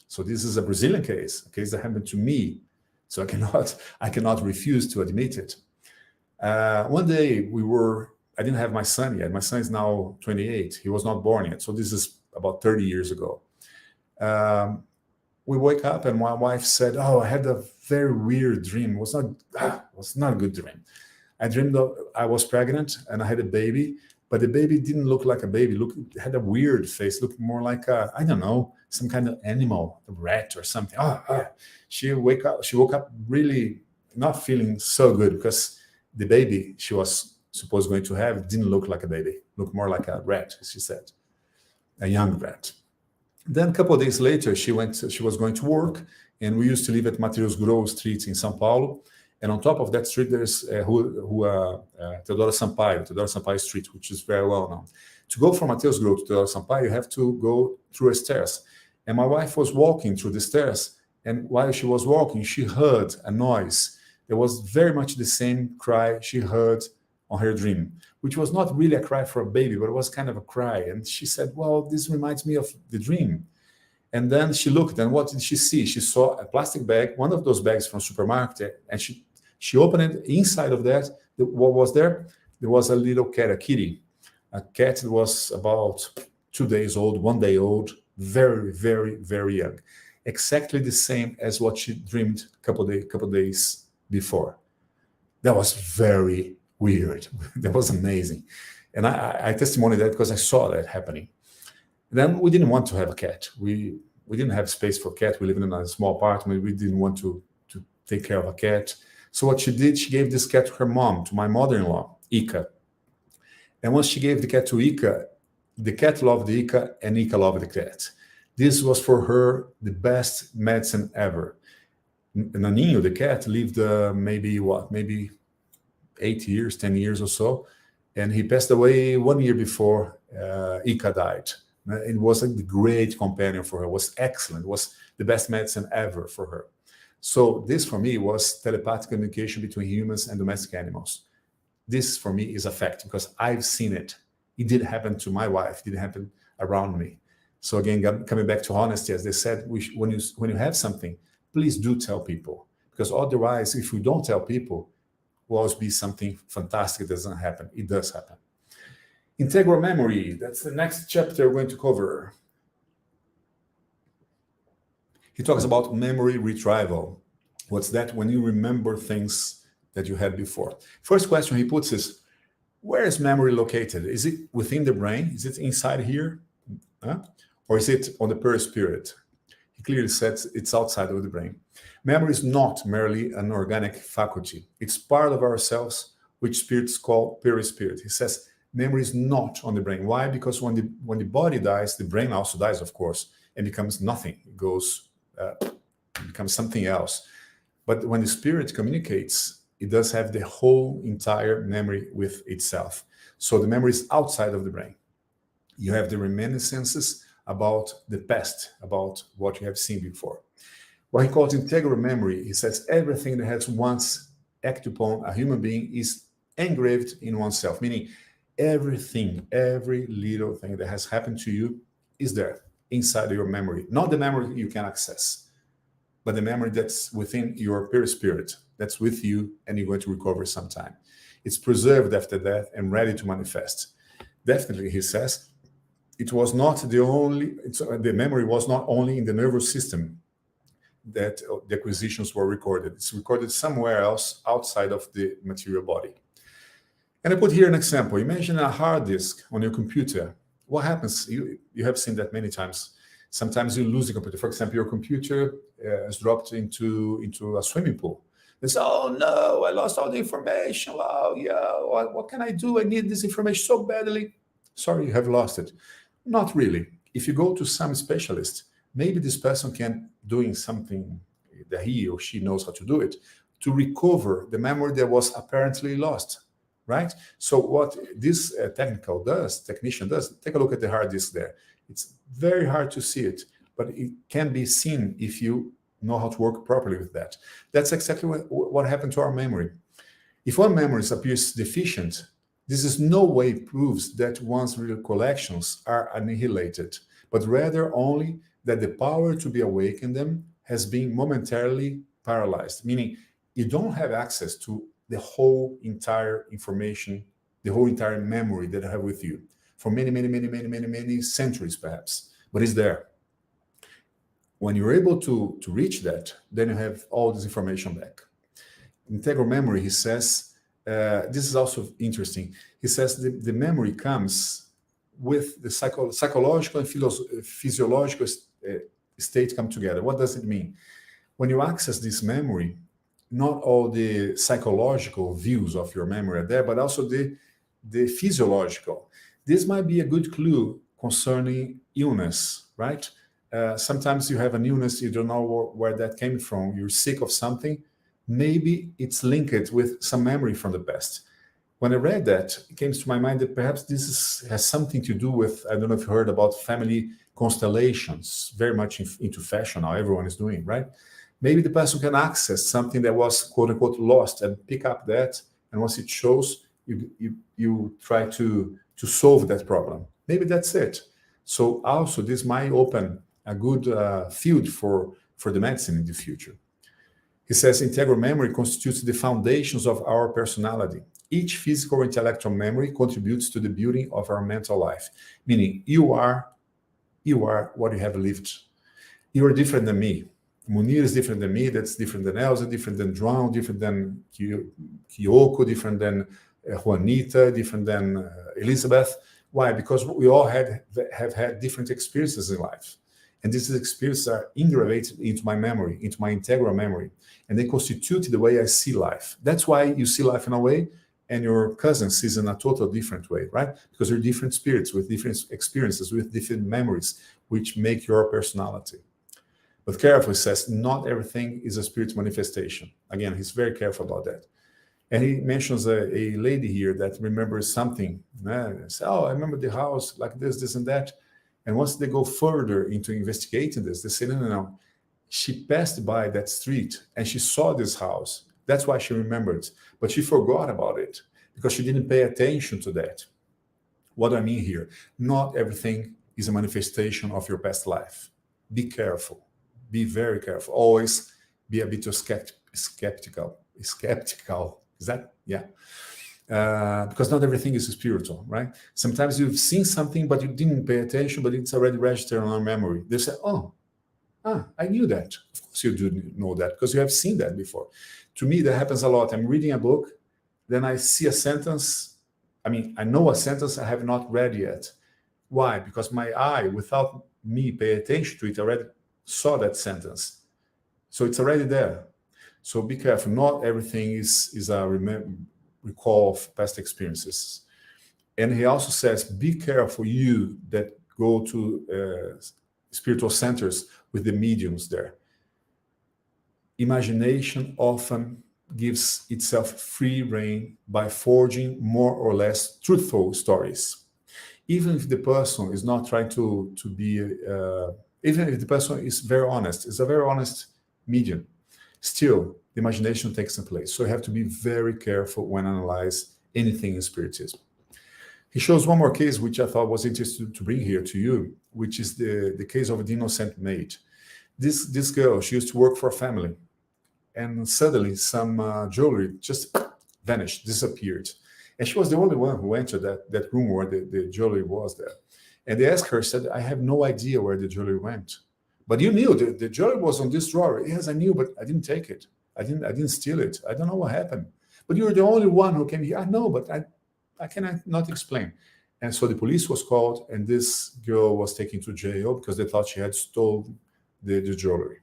So this is a Brazilian case, a case that happened to me. So I cannot refuse to admit it. One day I didn't have my son yet. My son is now 28. He was not born yet. So this is about 30 years ago. We wake up and my wife said, I had a very weird dream. It was not a good dream. I dreamed of I was pregnant and I had a baby, but the baby didn't look like a baby. It had a weird face, looked more like I don't know, some kind of animal, a rat or something. She woke up really not feeling so good because the baby she was supposed going to have didn't look like a baby, looked more like a rat, she said, a young rat. Then a couple of days later, she was going to work, and we used to live at Mateus Gross Street in São Paulo. And on top of that street, there's Teodoro Sampaio Street, which is very well known. To go from Mateus Gross to Teodoro Sampaio, you have to go through a stairs. And my wife was walking through the stairs, and while she was walking, she heard a noise. It was very much the same cry she heard on her dream, which was not really a cry for a baby, but it was kind of a cry. And she said, well, this reminds me of the dream. And then she looked, and what did she see? She saw a plastic bag, one of those bags from supermarket, and she opened it. Inside of that, what was there? There was a little cat, a kitty. A cat that was about 2 days old, 1 day old, very, very, very young. Exactly the same as what she dreamed a couple of days before. That was very weird. That was amazing. And I testimony that because I saw that happening. Then we didn't want to have a cat. We didn't have space for a cat. We lived in a small apartment. We didn't want to take care of a cat. So what she did, she gave this cat to her mom, to my mother-in-law, Ika. And once she gave the cat to Ika, the cat loved Ika and Ika loved the cat. This was for her the best medicine ever. Naninho, the cat, lived maybe 8 years, 10 years or so. And he passed away 1 year before Ika died. It was a great companion for her. It was excellent. It was the best medicine ever for her. So this for me was telepathic communication between humans and domestic animals. This for me is a fact because I've seen it. It did happen to my wife. It did happen around me. So again, coming back to honesty, as they said, when you have something, please do tell people, because otherwise, if we don't tell people, will always be something fantastic that doesn't happen. It does happen. Integral memory, that's the next chapter we're going to cover. He talks about memory retrieval. What's that? When you remember things that you had before. First question he puts is, where is memory located? Is it within the brain? Is it inside here? Or is it on the perispirit? He clearly says it's outside of the brain. Memory is not merely an organic faculty. It's part of ourselves, which spirits call perispirit. He says memory is not on the brain. Why? Because when the body dies, the brain also dies, of course, and becomes nothing. It becomes something else. But when the spirit communicates, it does have the whole entire memory with itself. So the memory is outside of the brain. You have the reminiscences about the past, about what you have seen before. What he calls integral memory, he says everything that has once acted upon a human being is engraved in oneself, meaning everything, every little thing that has happened to you is there inside your memory. Not the memory you can access, but the memory that's within your perispirit, that's with you and you're going to recover sometime. It's preserved after death and ready to manifest. Definitely, he says, the memory was not only in the nervous system that the acquisitions were recorded. It's recorded somewhere else outside of the material body. And I put here an example. Imagine a hard disk on your computer. What happens? You have seen that many times. Sometimes you lose the computer. For example, your computer is dropped into a swimming pool. They say, oh no, I lost all the information. Oh yeah, what can I do? I need this information so badly. Sorry, you have lost it. Not really. If you go to some specialist, maybe this person can doing something that he or she knows how to do it to recover the memory that was apparently lost, right? So what this technician does, take a look at the hard disk there. It's very hard to see it, but it can be seen if you know how to work properly with that. That's exactly what happened to our memory. If one memory appears deficient, this is no way proves that one's recollections are annihilated, but rather only that the power to be awake in them has been momentarily paralyzed, meaning you don't have access to the whole entire information, the whole entire memory that I have with you for many centuries perhaps, but it's there. When you're able to reach that, then you have all this information back. Integral memory, he says, this is also interesting. He says the memory comes with the psychological and physiological state come together. What does it mean? When you access this memory, not all the psychological views of your memory are there, but also the physiological. This might be a good clue concerning illness, right? Sometimes you have an illness, you don't know where that came from. You're sick of something. Maybe it's linked with some memory from the past. When I read that, it came to my mind that perhaps this has something to do with, I don't know if you heard about family constellations, very much into fashion now, everyone is doing, right? Maybe the person can access something that was quote unquote lost and pick up that, and once it shows, you try to solve that problem. Maybe that's it. So also this might open a good field for the medicine in the future. He says integral memory constitutes the foundations of our personality. Each physical or intellectual memory contributes to the building of our mental life, meaning you are what you have lived. You are different than me. Munir is different than me, that's different than Elsa, different than João, different than Kyoko, different than Juanita, different than Elizabeth. Why? Because we all have had different experiences in life. And these experiences are engraved into my memory, into my integral memory. And they constitute the way I see life. That's why you see life in a way and your cousin sees in a totally different way, right? Because you're different spirits with different experiences, with different memories, which make your personality. But careful, he says, not everything is a spirit manifestation. Again, he's very careful about that. And he mentions a lady here that remembers something. Says, oh, I remember the house like this, and that. And once they go further into investigating this, they say, no. She passed by that street and she saw this house. That's why she remembered. But she forgot about it because she didn't pay attention to that. What do I mean here? Not everything is a manifestation of your past life. Be careful. Be very careful. Always be a bit skeptical. Skeptical. Is that? Yeah. Because not everything is spiritual, right? Sometimes you've seen something, but you didn't pay attention, but it's already registered on our memory. They say, I knew that. Of course you do know that, because you have seen that before. To me, that happens a lot. I'm reading a book, then I see a sentence. I know a sentence I have not read yet. Why? Because my eye, without me paying attention to it, already saw that sentence. So it's already there. So be careful. Not everything is a recall of past experiences. And he also says, be careful, you that go to spiritual centers with the mediums there. Imagination often gives itself free rein by forging more or less truthful stories. Even if the person is not trying to be, even if the person is very honest, is a very honest medium, still the imagination takes a place. So you have to be very careful when analyze anything in spiritism. He shows one more case, which I thought was interesting to bring here to you, which is the case of the innocent maid. This girl, she used to work for a family, and suddenly some jewelry just vanished, disappeared. And she was the only one who entered that room where the jewelry was there. And they asked her, said, I have no idea where the jewelry went. But you knew the jewelry was on this drawer. Yes, I knew, but I didn't take it. I didn't steal it. I don't know what happened. But you're the only one who came here. I know, but I cannot not explain. And so the police was called, and this girl was taken to jail because they thought she had stolen the jewelry.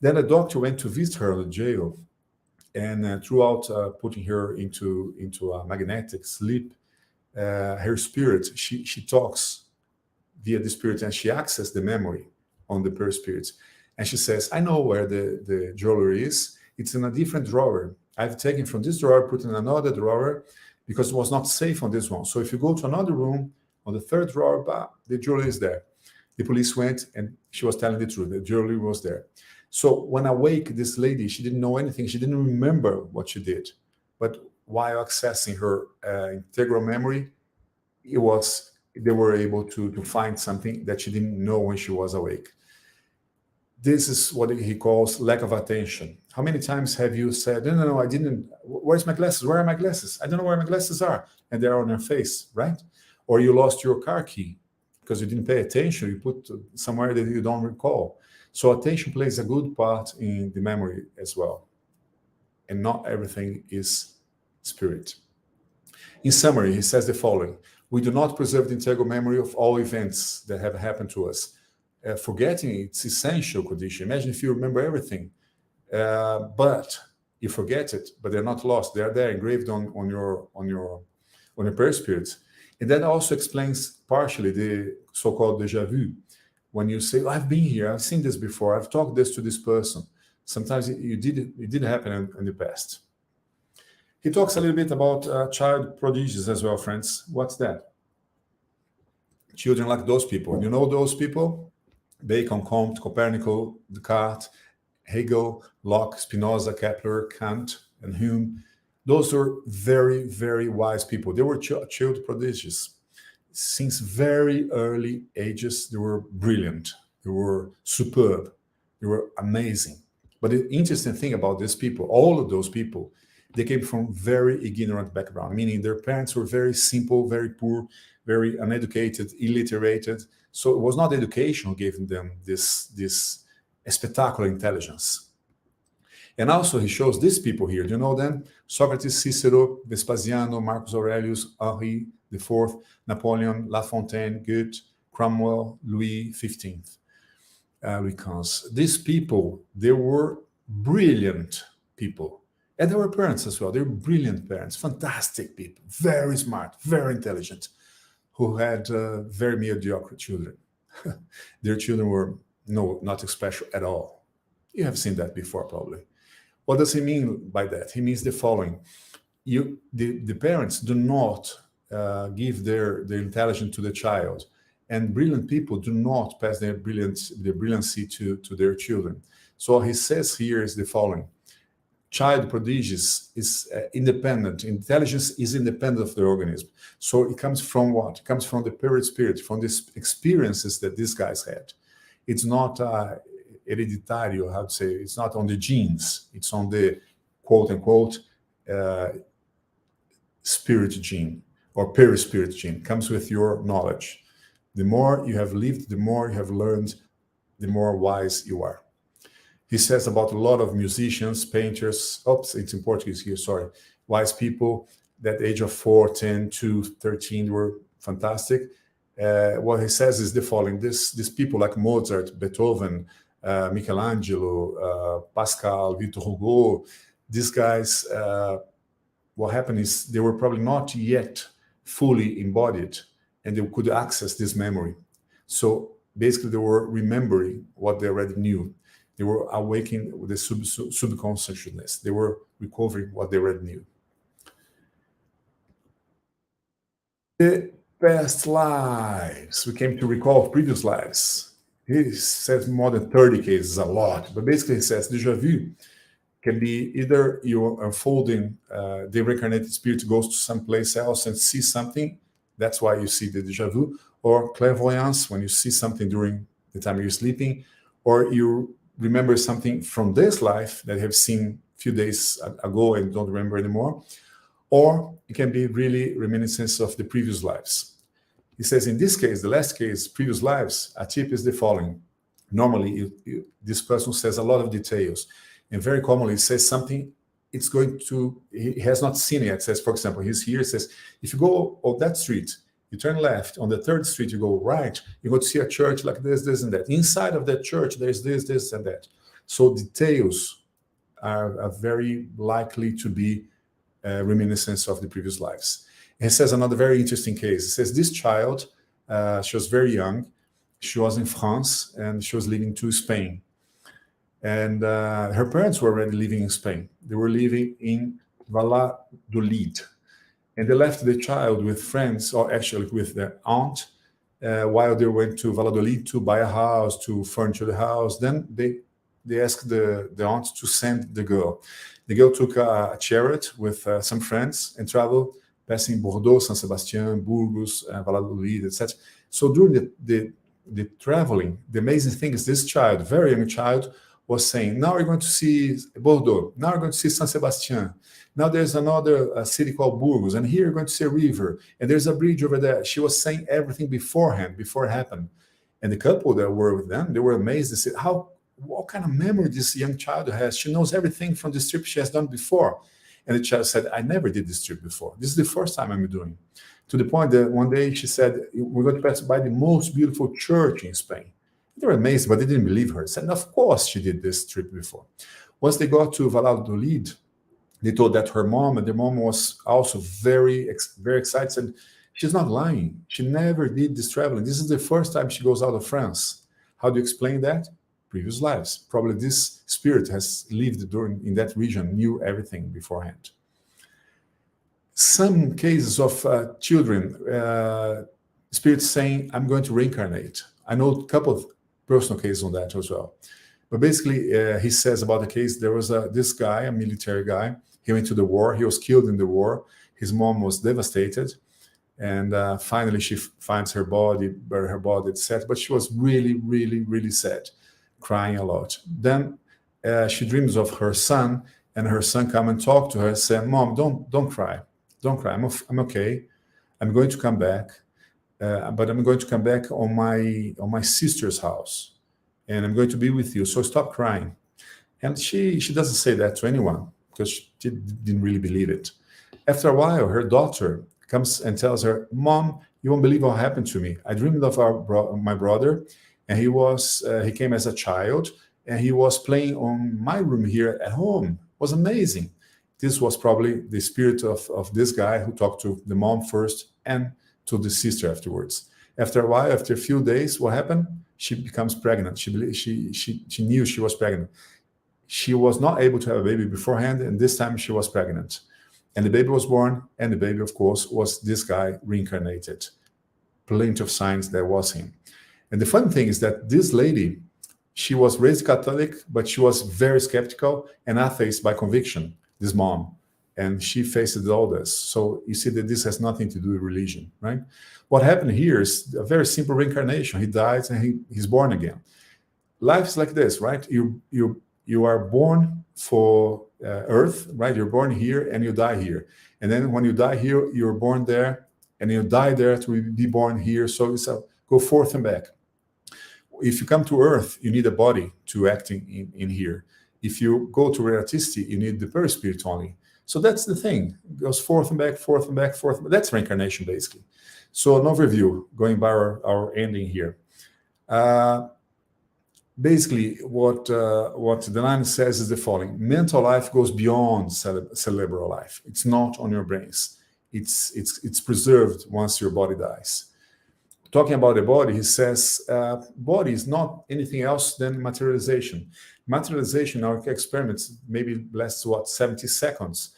Then a doctor went to visit her in the jail, and throughout putting her into a magnetic sleep, her spirit, she talks via the spirit, and she accesses the memory on the per spirit. And she says, I know where the jewelry is. It's in a different drawer. I've taken from this drawer, put in another drawer, because it was not safe on this one. So if you go to another room, on the third drawer, the jewelry is there. The police went, and she was telling the truth. The jewelry was there. So when awake, this lady, she didn't know anything. She didn't remember what she did. But while accessing her integral memory, they were able to find something that she didn't know when she was awake. This is what he calls lack of attention. How many times have you said, no, I didn't, where's my glasses? Where are my glasses? I don't know where my glasses are. And they're on your face, right? Or you lost your car key because you didn't pay attention. You put somewhere that you don't recall. So attention plays a good part in the memory as well. And not everything is spirit. In summary, he says the following: we do not preserve the integral memory of all events that have happened to us. Forgetting its essential condition. Imagine if you remember everything, but you forget it, but they're not lost. They're there engraved on your perispirits. And that also explains partially the so-called déjà vu. When you say, oh, I've been here, I've seen this before, I've talked this to this person. Sometimes it did happen in the past. He talks a little bit about child prodigies as well, friends. What's that? Children like those people. You know those people? Bacon, Comte, Copernicus, Descartes, Hegel, Locke, Spinoza, Kepler, Kant, and Hume. Those were very, very wise people. They were child prodigies. Since very early ages, they were brilliant. They were superb. They were amazing. But the interesting thing about these people, all of those people, they came from very ignorant background, meaning their parents were very simple, very poor, very uneducated, illiterated. So it was not education who gave them this spectacular intelligence. And also he shows these people here. Do you know them? Socrates, Cicero, Vespasiano, Marcus Aurelius, Henri IV, Napoleon, La Fontaine, Goethe, Cromwell, Louis XV, Louis XV. These people, they were brilliant people. And they were parents as well. They were brilliant parents, fantastic people, very smart, very intelligent, who had very mediocre children. Their children were not special at all. You have seen that before, probably. What does he mean by that? He means the following. The parents do not give their intelligence to the child, and brilliant people do not pass their brilliancy to their children. So what he says here is the following. Child prodigies is independent. Intelligence is independent of the organism. So it comes from what? It comes from the perispirit, from these experiences that these guys had. It's not hereditary, or how to say, it's not on the genes. It's on the quote-unquote spirit gene or perispirit gene. It comes with your knowledge. The more you have lived, the more you have learned, the more wise you are. He says about a lot of musicians, painters, it's in Portuguese here, sorry, wise people that age of 4, 10 to 13 were fantastic. What he says is the following. These people like Mozart, Beethoven, Michelangelo, Pascal, Victor Hugo, these guys, what happened is they were probably not yet fully embodied and they could access this memory. So basically they were remembering what they already knew. They were awakening with the subconsciousness. They were recovering what they already knew. The past lives. We came to recall previous lives. He says more than 30 cases, a lot. But basically he says déjà vu can be either you're unfolding, the reincarnated spirit goes to someplace else and sees something. That's why you see the déjà vu. Or clairvoyance, when you see something during the time you're sleeping. Or you remember something from this life that you have seen a few days ago and don't remember anymore. Or it can be really reminiscence of the previous lives. He says in this case, the last case, previous lives, a tip is the following. Normally, this person says a lot of details. And very commonly, he says something, he has not seen it yet. It says, for example, he's here, it says, if you go on that street, you turn left. On the third street, you go right. You go to see a church like this, and that. Inside of that church, there's this, and that. So details are very likely to be reminiscence of the previous lives. He says another very interesting case. He says this child, she was very young. She was in France, and she was leaving to Spain. And her parents were already living in Spain. They were living in Valladolid. And they left the child with friends, or actually with their aunt, while they went to Valladolid to buy a house, to furniture the house. Then they asked the aunt to send the girl. The girl took a chariot with some friends and traveled, passing Bordeaux, San Sebastian, Burgos, Valladolid, etc. So during the traveling, the amazing thing is this child, very young child, was saying, now we're going to see Bordeaux, now we're going to see San Sebastian. Now there's another city called Burgos, and here you're going to see a river, and there's a bridge over there. She was saying everything beforehand, before it happened. And the couple that were with them, they were amazed. They said, what kind of memory this young child has? She knows everything from this trip she has done before. And the child said, I never did this trip before. This is the first time I'm doing. To the point that one day she said, we're going to pass by the most beautiful church in Spain. They were amazed, but they didn't believe her. They said, of course she did this trip before. Once they got to Valladolid, they told that her mom, and their mom was also very, very excited, said, she's not lying. She never did this traveling. This is the first time she goes out of France. How do you explain that? Previous lives. Probably this spirit has lived in that region, knew everything beforehand. Some cases of children, spirits saying, I'm going to reincarnate. I know a couple of personal cases on that as well. But basically, he says about the case, there was this guy, a military guy. He went to the war. He was killed in the war. His mom was devastated. And finally, she finds her body, etc. But she was really, really, really sad, crying a lot. Then she dreams of her son, and her son come and talk to her, say, Mom, don't cry. Don't cry. I'm okay. I'm going to come back. But I'm going to come back on my sister's house. And I'm going to be with you. So stop crying. And she doesn't say that to anyone because she didn't really believe it. After a while, her daughter comes and tells her, Mom, you won't believe what happened to me. I dreamed of my brother, and he came as a child, and he was playing on my room here at home. It was amazing. This was probably the spirit of this guy who talked to the mom first and to the sister afterwards. After a while, after a few days, what happened? She becomes pregnant. She knew she was pregnant. She was not able to have a baby beforehand, and this time she was pregnant. And the baby was born, and the baby, of course, was this guy reincarnated. Plenty of signs that was him. And the funny thing is that this lady, she was raised Catholic, but she was very skeptical and atheist by conviction, this mom. And she faced all this. So you see that this has nothing to do with religion, right? What happened here is a very simple reincarnation. He dies and he's born again. Life is like this, right? You are born for Earth, right? You're born here and you die here. And then when you die here, you're born there and you die there to be born here. So it's go forth and back. If you come to Earth, you need a body to act in here. If you go to Relativity, you need the perispirit only. So that's the thing. It goes forth and back, forth and back, forth. That's reincarnation, basically. So an overview, going by our ending here. Basically, what Delanne says is the following: mental life goes beyond cerebral life. It's not on your brains. It's preserved once your body dies. Talking about the body, he says, body is not anything else than materialization. Materialization, our experiments, maybe lasts, 70 seconds.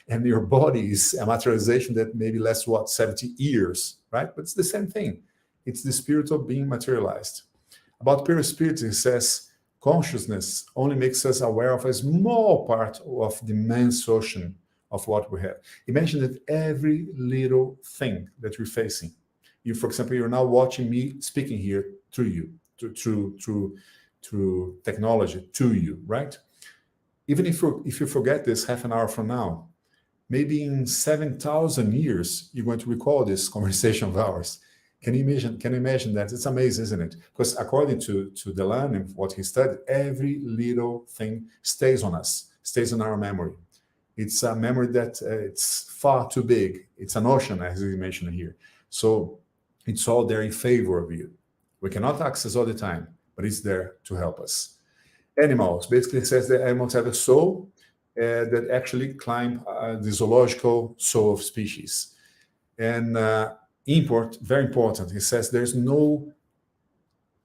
And your body is a materialization that maybe lasts, 70 years, right? But it's the same thing. It's the spirit of being materialized. About perispirit, he says, consciousness only makes us aware of a small part of the immense ocean of what we have. He mentioned that every little thing that we're facing. You, for example, you're now watching me speaking here through you, through technology to you, right? Even if you forget this half an hour from now, maybe in 7,000 years, you're going to recall this conversation of ours. Can you imagine that? It's amazing, isn't it? Because according to Delanne and what he studied, every little thing stays on us, stays in our memory. It's a memory that it's far too big. It's an ocean, as he mentioned here. So it's all there in favor of you. We cannot access all the time, but it's there to help us. Animals, basically says that animals have a soul that actually climb the zoological soul of species. And very important, he says there's no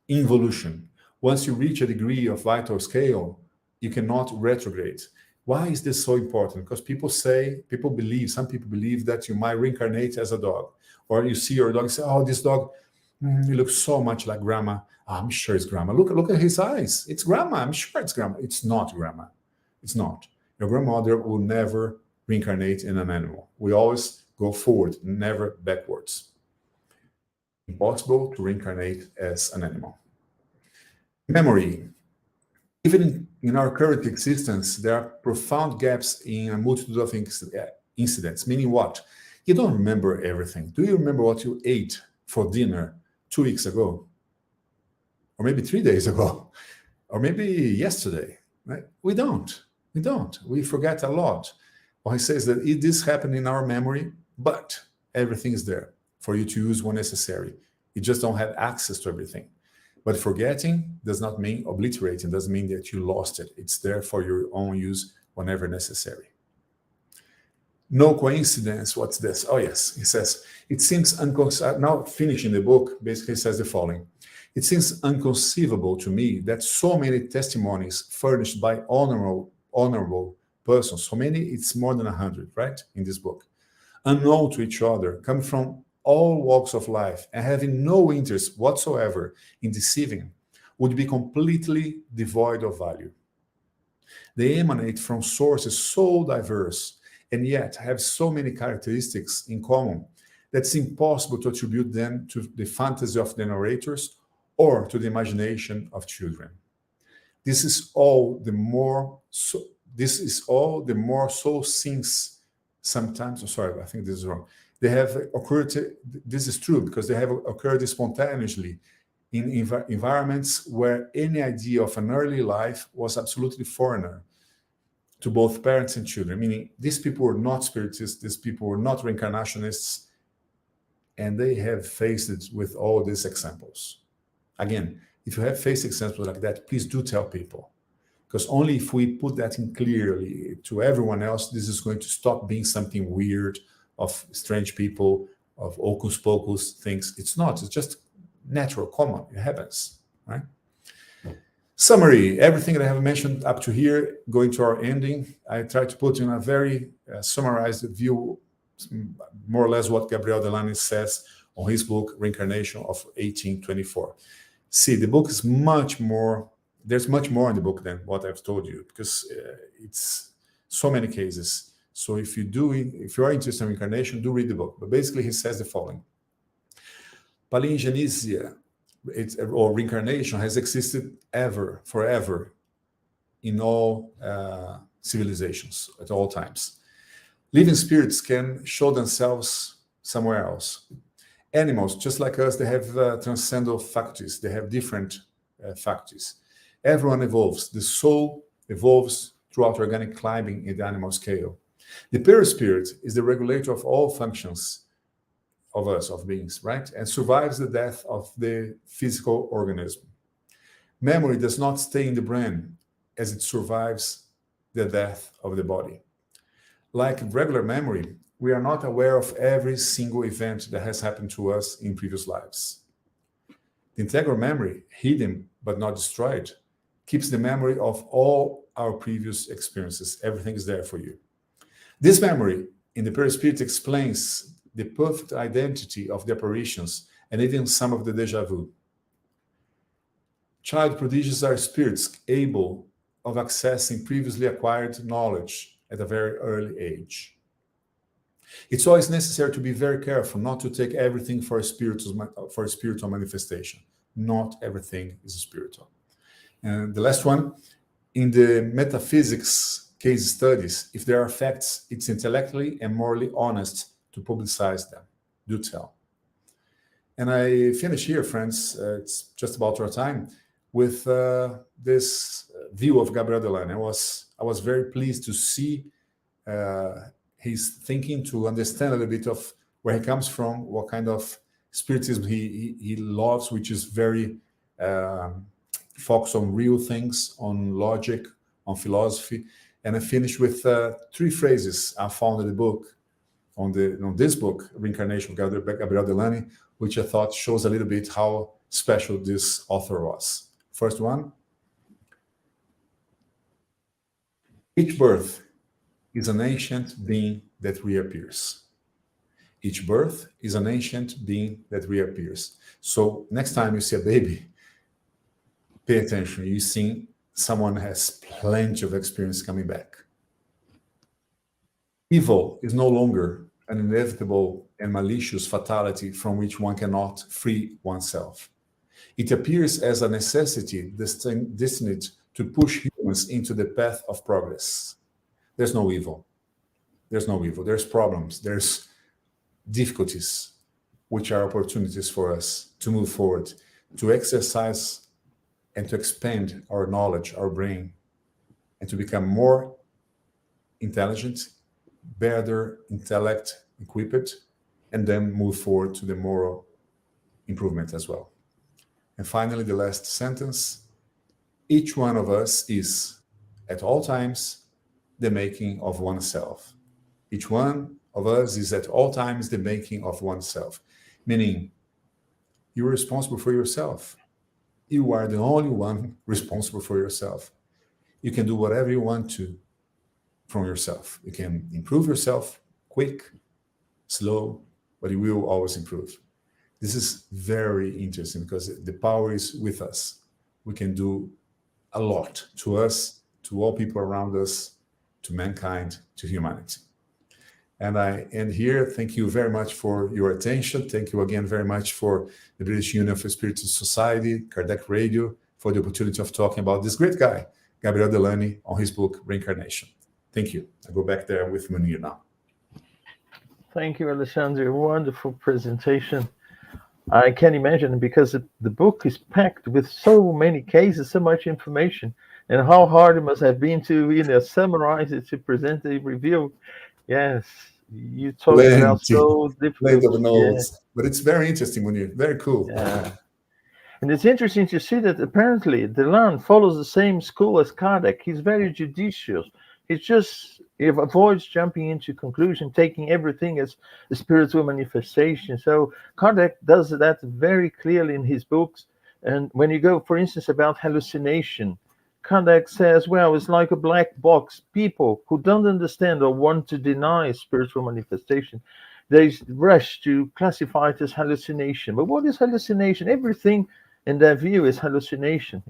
involution. Once you reach a degree of vital scale, you cannot retrograde. Why is this so important? Because some people believe that you might reincarnate as a dog. Or you see your dog and say, oh, this dog, he looks so much like grandma. Oh, I'm sure it's grandma. Look at his eyes. It's grandma. I'm sure it's grandma. It's not grandma. It's not. Your grandmother will never reincarnate in an animal. We always go forward, never backwards. Impossible to reincarnate as an animal. Memory. Even in our current existence, there are profound gaps in a multitude of incidents. Meaning what? You don't remember everything. Do you remember what you ate for dinner 2 weeks ago? Or maybe 3 days ago? Or maybe yesterday? Right? We don't. We forget a lot. Or he says that it is happening in our memory, but everything is there for you to use when necessary. You just don't have access to everything. But forgetting does not mean obliterating, doesn't mean that you lost it. It's there for your own use whenever necessary. No coincidence. What's this? Oh, yes. He says, it seems now finishing the book, basically says the following. It seems inconceivable to me that so many testimonies furnished by honorable persons, so many, it's more than 100, right, in this book, unknown to each other, come from all walks of life and having no interest whatsoever in deceiving, would be completely devoid of value. They emanate from sources so diverse and yet have so many characteristics in common that it's impossible to attribute them to the fantasy of the narrators or to the imagination of children. This is all the more so since sometimes, sorry, I think this is wrong. They have occurred, this is true because they have occurred spontaneously in environments where any idea of an early life was absolutely foreigner to both parents and children, meaning these people were not spiritists, these people were not reincarnationists, and they have faced it with all these examples. Again, if you have faced examples like that, please do tell people, because only if we put that in clearly to everyone else, this is going to stop being something weird, of strange people, of hocus pocus things. It's not, it's just natural, common, it happens, right? Summary, everything that I have mentioned up to here, going to our ending, I try to put in a very summarized view, more or less what Gabriel Delanne says on his book, Reincarnation of 1824. See, the book is much more, there's much more in the book than what I've told you, because it's so many cases. So if you are interested in reincarnation, do read the book. But basically, he says the following. Palingenesia, or reincarnation, has existed forever, in all civilizations, at all times. Living spirits can show themselves somewhere else. Animals, just like us, they have transcendental faculties. They have different faculties. Everyone evolves. The soul evolves throughout organic climbing in the animal scale. The perispirit is the regulator of all functions of us, of beings, right? And survives the death of the physical organism. Memory does not stay in the brain as it survives the death of the body. Like regular memory, we are not aware of every single event that has happened to us in previous lives. The integral memory, hidden but not destroyed, keeps the memory of all our previous experiences. Everything is there for you. This memory in the perispirit explains the perfect identity of the apparitions and even some of the déjà vu. Child prodigies are spirits able of accessing previously acquired knowledge at a very early age. It's always necessary to be very careful not to take everything for a spiritual manifestation. Not everything is spiritual. And the last one, in the metaphysics case studies, if there are facts, it's intellectually and morally honest to publicize them. Do tell. And I finish here, friends, it's just about our time, with this view of Gabriel Delanne. I was very pleased to see his thinking, to understand a little bit of where he comes from, what kind of spiritism he loves, which is very focused on real things, on logic, on philosophy. And I finished with 3 phrases I found in the book, on this book, Reincarnation of Gabriel Delanne, which I thought shows a little bit how special this author was. First one, each birth is an ancient being that reappears. Each birth is an ancient being that reappears. So next time you see a baby, pay attention. You see someone has plenty of experience coming back. Evil is no longer an inevitable and malicious fatality from which one cannot free oneself. It appears as a necessity destined to push humans into the path of progress. There's no evil. There's no evil. There's problems. There's difficulties, which are opportunities for us to move forward, to exercise and to expand our knowledge, our brain, and to become more intelligent, better intellect equipped, and then move forward to the moral improvement as well. And finally, the last sentence, each one of us is, at all times, the making of oneself. Each one of us is at all times the making of oneself, meaning you're responsible for yourself. You are the only one responsible for yourself. You can do whatever you want to from yourself. You can improve yourself quick, slow, but you will always improve. This is very interesting because the power is with us. We can do a lot to us, to all people around us, to mankind, to humanity. And I end here. Thank you very much for your attention. Thank you again very much for the British Union for Spiritual Society, Kardec Radio, for the opportunity of talking about this great guy, Gabriel Delanne, on his book, Reincarnation. Thank you. I go back there with Munir now. Thank you, Alexandre. Wonderful presentation. I can imagine, because the book is packed with so many cases, so much information, and how hard it must have been to, summarize it, to present a review. Yes, you talked about so difficult. Of notes, but it's very interesting, Munir. Very cool. Yeah. And it's interesting to see that apparently Delanne follows the same school as Kardec. He's very judicious. He avoids jumping into conclusion, taking everything as a spiritual manifestation. So Kardec does that very clearly in his books. And when you go, for instance, about hallucination, Kardec says, well, it's like a black box. People who don't understand or want to deny spiritual manifestation, they rush to classify it as hallucination. But what is hallucination? Everything in their view is hallucination,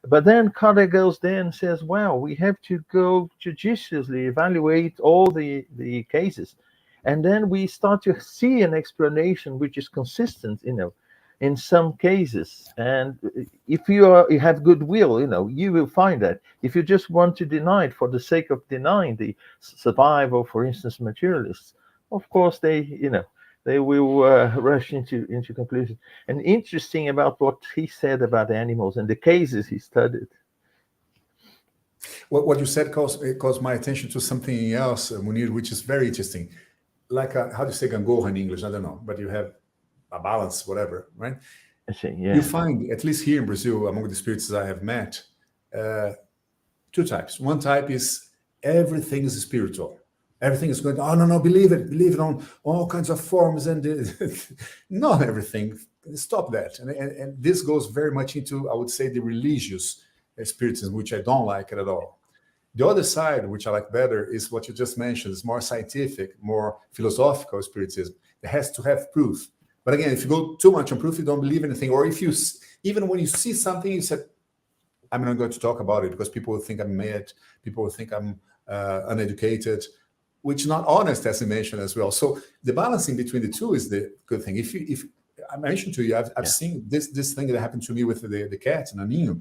But then Kardec goes there and says, well, we have to go judiciously evaluate all the cases. And then we start to see an explanation which is consistent, in some cases. And if you have goodwill, you will find that. If you just want to deny it for the sake of denying the survival, for instance, materialists, of course they will rush into conclusion. And interesting about what he said about animals and the cases he studied. What you said caused my attention to something else, Munir, which is very interesting. Like how do you say gangorra in English? I don't know, but you have a balance, whatever, right? I see, yeah. You find, at least here in Brazil, among the spirits I have met, two types. One type is everything is spiritual. Everything is going, oh, no, believe it on all kinds of forms. And not everything. Stop that. And this goes very much into, I would say, the religious spiritism, which I don't like it at all. The other side, which I like better, is what you just mentioned. It's more scientific, more philosophical spiritism. It has to have proof. But again, if you go too much on proof, you don't believe anything. Or if you, even when you see something, you said, I'm not going to talk about it because people will think I'm mad. People will think I'm uneducated, which is not honest estimation as well. So the balancing between the two is the good thing. If I mentioned to you, I've seen this thing that happened to me with the cat, Naninho.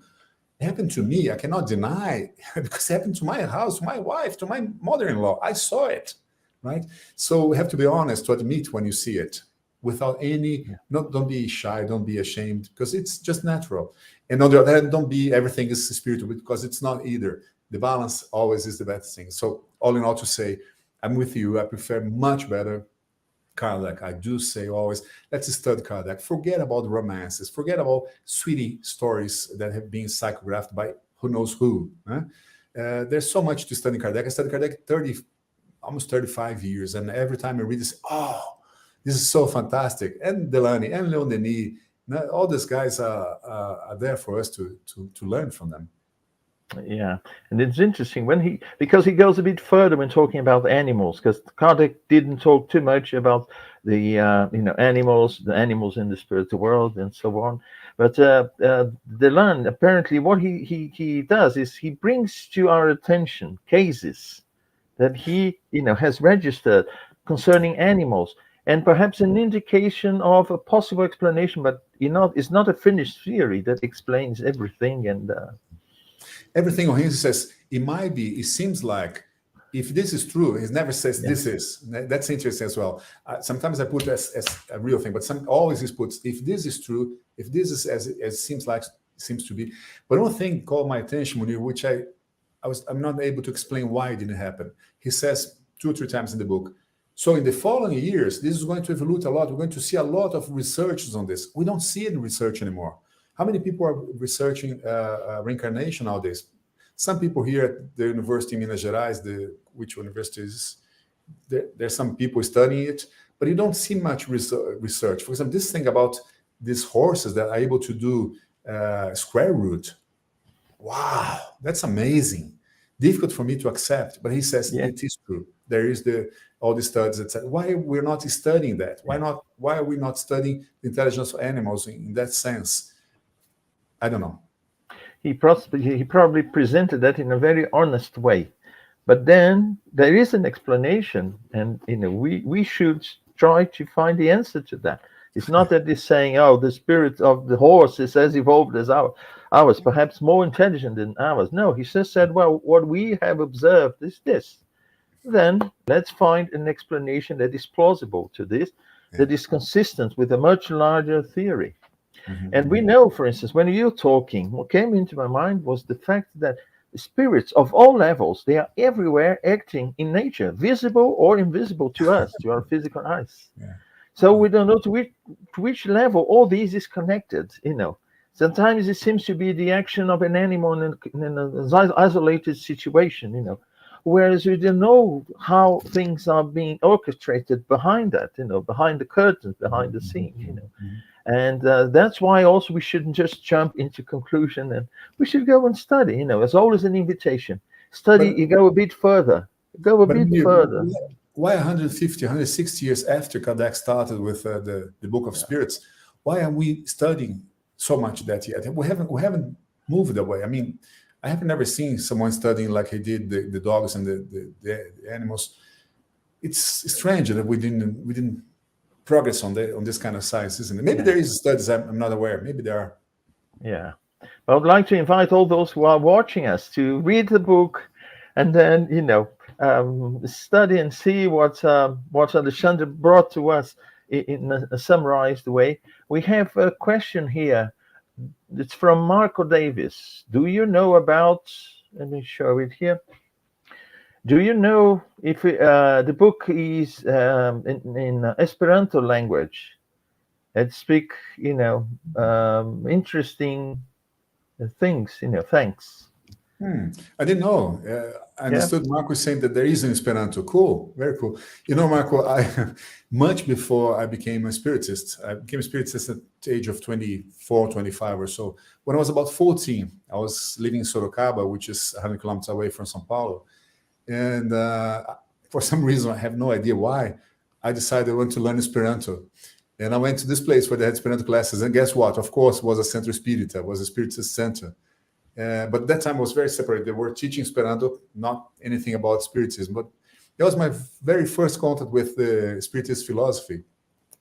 It happened to me. I cannot deny because it happened to my house, to my wife, to my mother-in-law. I saw it, right? So we have to be honest to admit when you see it without any, don't be shy, don't be ashamed, because it's just natural. And on the other hand, don't be everything is spiritual, because it's not either. The balance always is the best thing. So all in all, to say, I'm with you. I prefer much better Kardec. I do say always, let's study Kardec. Forget about romances. Forget about sweetie stories that have been psychographed by who knows who. There's so much to study Kardec. I studied Kardec almost 35 years. And every time I read this, this is so fantastic. And Delanne and Leon Denis, all these guys are there for us to learn from them. Yeah, and it's interesting because he goes a bit further when talking about animals, because Kardec didn't talk too much about the animals, the animals in the spiritual world and so on. But Delanne, apparently, what he does is he brings to our attention cases that he has registered concerning animals, and perhaps an indication of a possible explanation, but it's not a finished theory that explains everything. And everything on him says it might be. It seems like if this is true, he never says this is. That's interesting as well. Sometimes I put as a real thing, but always he puts if this is true, if this is as it seems to be. But one thing caught my attention, Munir, which I'm not able to explain why it didn't happen. He says 2 or 3 times in the book. So in the following years, this is going to evolve a lot. We're going to see a lot of researches on this. We don't see it in research anymore. How many people are researching reincarnation nowadays? Some people here at the University of Minas Gerais, which university is, there's some people studying it, but you don't see much research. For example, this thing about these horses that are able to do square root. Wow, that's amazing. Difficult for me to accept, but he says it is true. There is all the studies that say, why we're not studying that? Why are we not studying the intelligence of animals in that sense? I don't know. He probably presented that in a very honest way. But then there is an explanation, and we should try to find the answer to that. It's not that he's saying, oh, the spirit of the horse is as evolved as ours, perhaps more intelligent than ours. No, he just said, well, what we have observed is this. Then let's find an explanation that is plausible to this, that is consistent with a much larger theory. Mm-hmm. And we know, for instance, when you're talking, what came into my mind was the fact that the spirits of all levels, they are everywhere acting in nature, visible or invisible to us, to our physical eyes. Yeah. So we don't know to which level all these is connected, Sometimes it seems to be the action of an animal in an isolated situation, whereas we don't know how things are being orchestrated behind that, behind the curtains, behind the scene, Mm-hmm. And that's why also we shouldn't just jump into conclusion, and we should go and study, as always an invitation. Study, you go a bit further. Further. Why 150, 160 years after Kardec started with the Book of Spirits, why are we studying so much that yet? We haven't moved away. I mean, I have never seen someone studying like he did the dogs and the animals. It's strange that we didn't progress on this kind of science, isn't it? Maybe there is studies I'm not aware. Maybe there are. Yeah. I would like to invite all those who are watching us to read the book, and then study and see what Alexandre brought to us in a summarized way. We have a question here. It's from Marco Davis. Do you know about? Let me show it here. Do you know if the book is in Esperanto language? It speak, interesting things. Thanks. I didn't know. I understood Marco saying that there is an Esperanto. Cool, very cool. Marco, much before I became a spiritist, I became a spiritist at the age of 24, 25 or so. When I was about 14, I was living in Sorocaba, which is 100 kilometers away from São Paulo. And for some reason, I have no idea why, I decided I want to learn Esperanto. And I went to this place where they had Esperanto classes. And guess what? Of course, it was a Centro Espírita, it was a Spiritist center. But at that time, it was very separate. They were teaching Esperanto, not anything about Spiritism. But that was my very first contact with the Spiritist philosophy.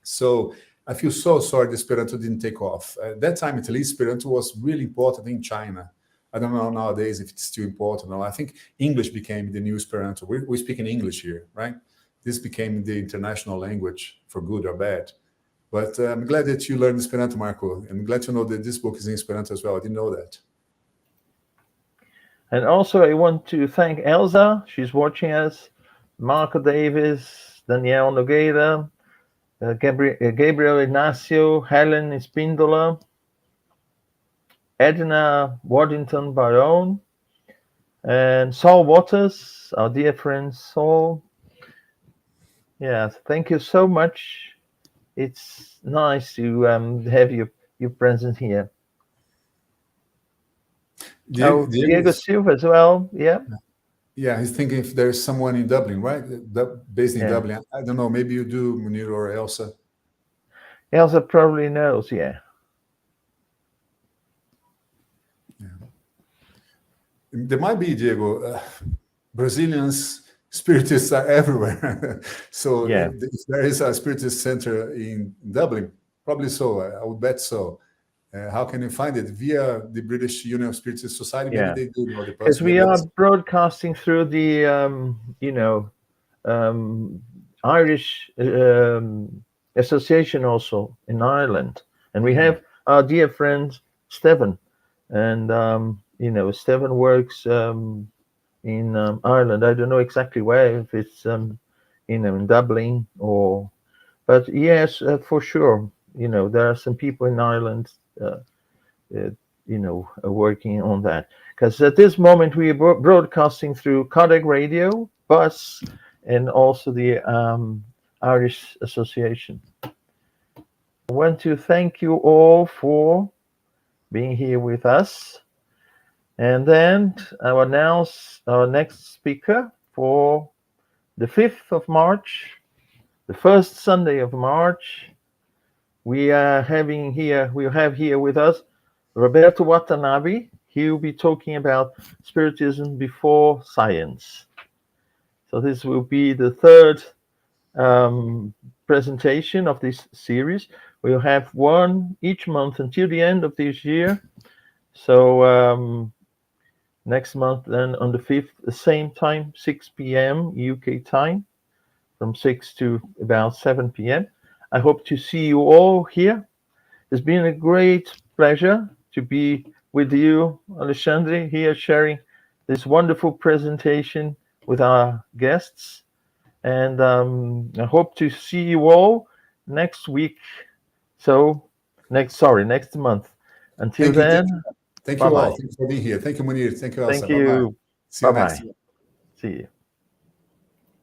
So I feel so sorry that Esperanto didn't take off. At that time, at least, Esperanto was really important in China. I don't know nowadays if it's still important. No, I think English became the new Esperanto. We speak in English here, right? This became the international language, for good or bad. But I'm glad that you learned Esperanto, Marco. I'm glad to know that this book is in Esperanto as well. I didn't know that. And also, I want to thank Elsa. She's watching us. Marco Davis, Daniel Nogueira, Gabriel Ignacio, Helen Espíndola, Edna Waddington Barone, and Saul Waters, our dear friend Saul. Yes, thank you so much. It's nice to have your presence here. Diego Silva as well. Yeah. Yeah, he's thinking if there's someone in Dublin, right? Based in Dublin. I don't know. Maybe you do, Munir or Elsa. Elsa probably knows. Yeah. There might be, Diego. Brazilians, spiritists are everywhere. So if there is a spiritist center in Dublin, probably so. I would bet so. How can you find it? Via the British Union of Spiritist Society? Maybe they do know the person. Because we are broadcasting through the, Irish Association also in Ireland. And we have our dear friend, Stephen. And, Stephen works in Ireland. I don't know exactly where, if it's in Dublin or, but yes, for sure. There are some people in Ireland, uh, working on that. Because at this moment we are broadcasting through Cardiac Radio, Bus, and also the Irish Association. I want to thank you all for being here with us. And then I will announce our next speaker for the 5th of March, the first Sunday of March. We have here with us Roberto Watanabe. He will be talking about Spiritism before science. So this will be the third presentation of this series. We'll have one each month until the end of this year. So next month, then on the 5th, the same time, 6 p.m. UK time, from 6 to about 7 p.m. I hope to see you all here. It's been a great pleasure to be with you, Alexandre, here sharing this wonderful presentation with our guests. And I hope to see you all next week. So, next month. Until Thank you. then, Thank bye you all. bye. Thanks for being here. Thank you, Munir. Thank you, Elsa. Thank Bye bye. you. See Bye you next bye. time. See you.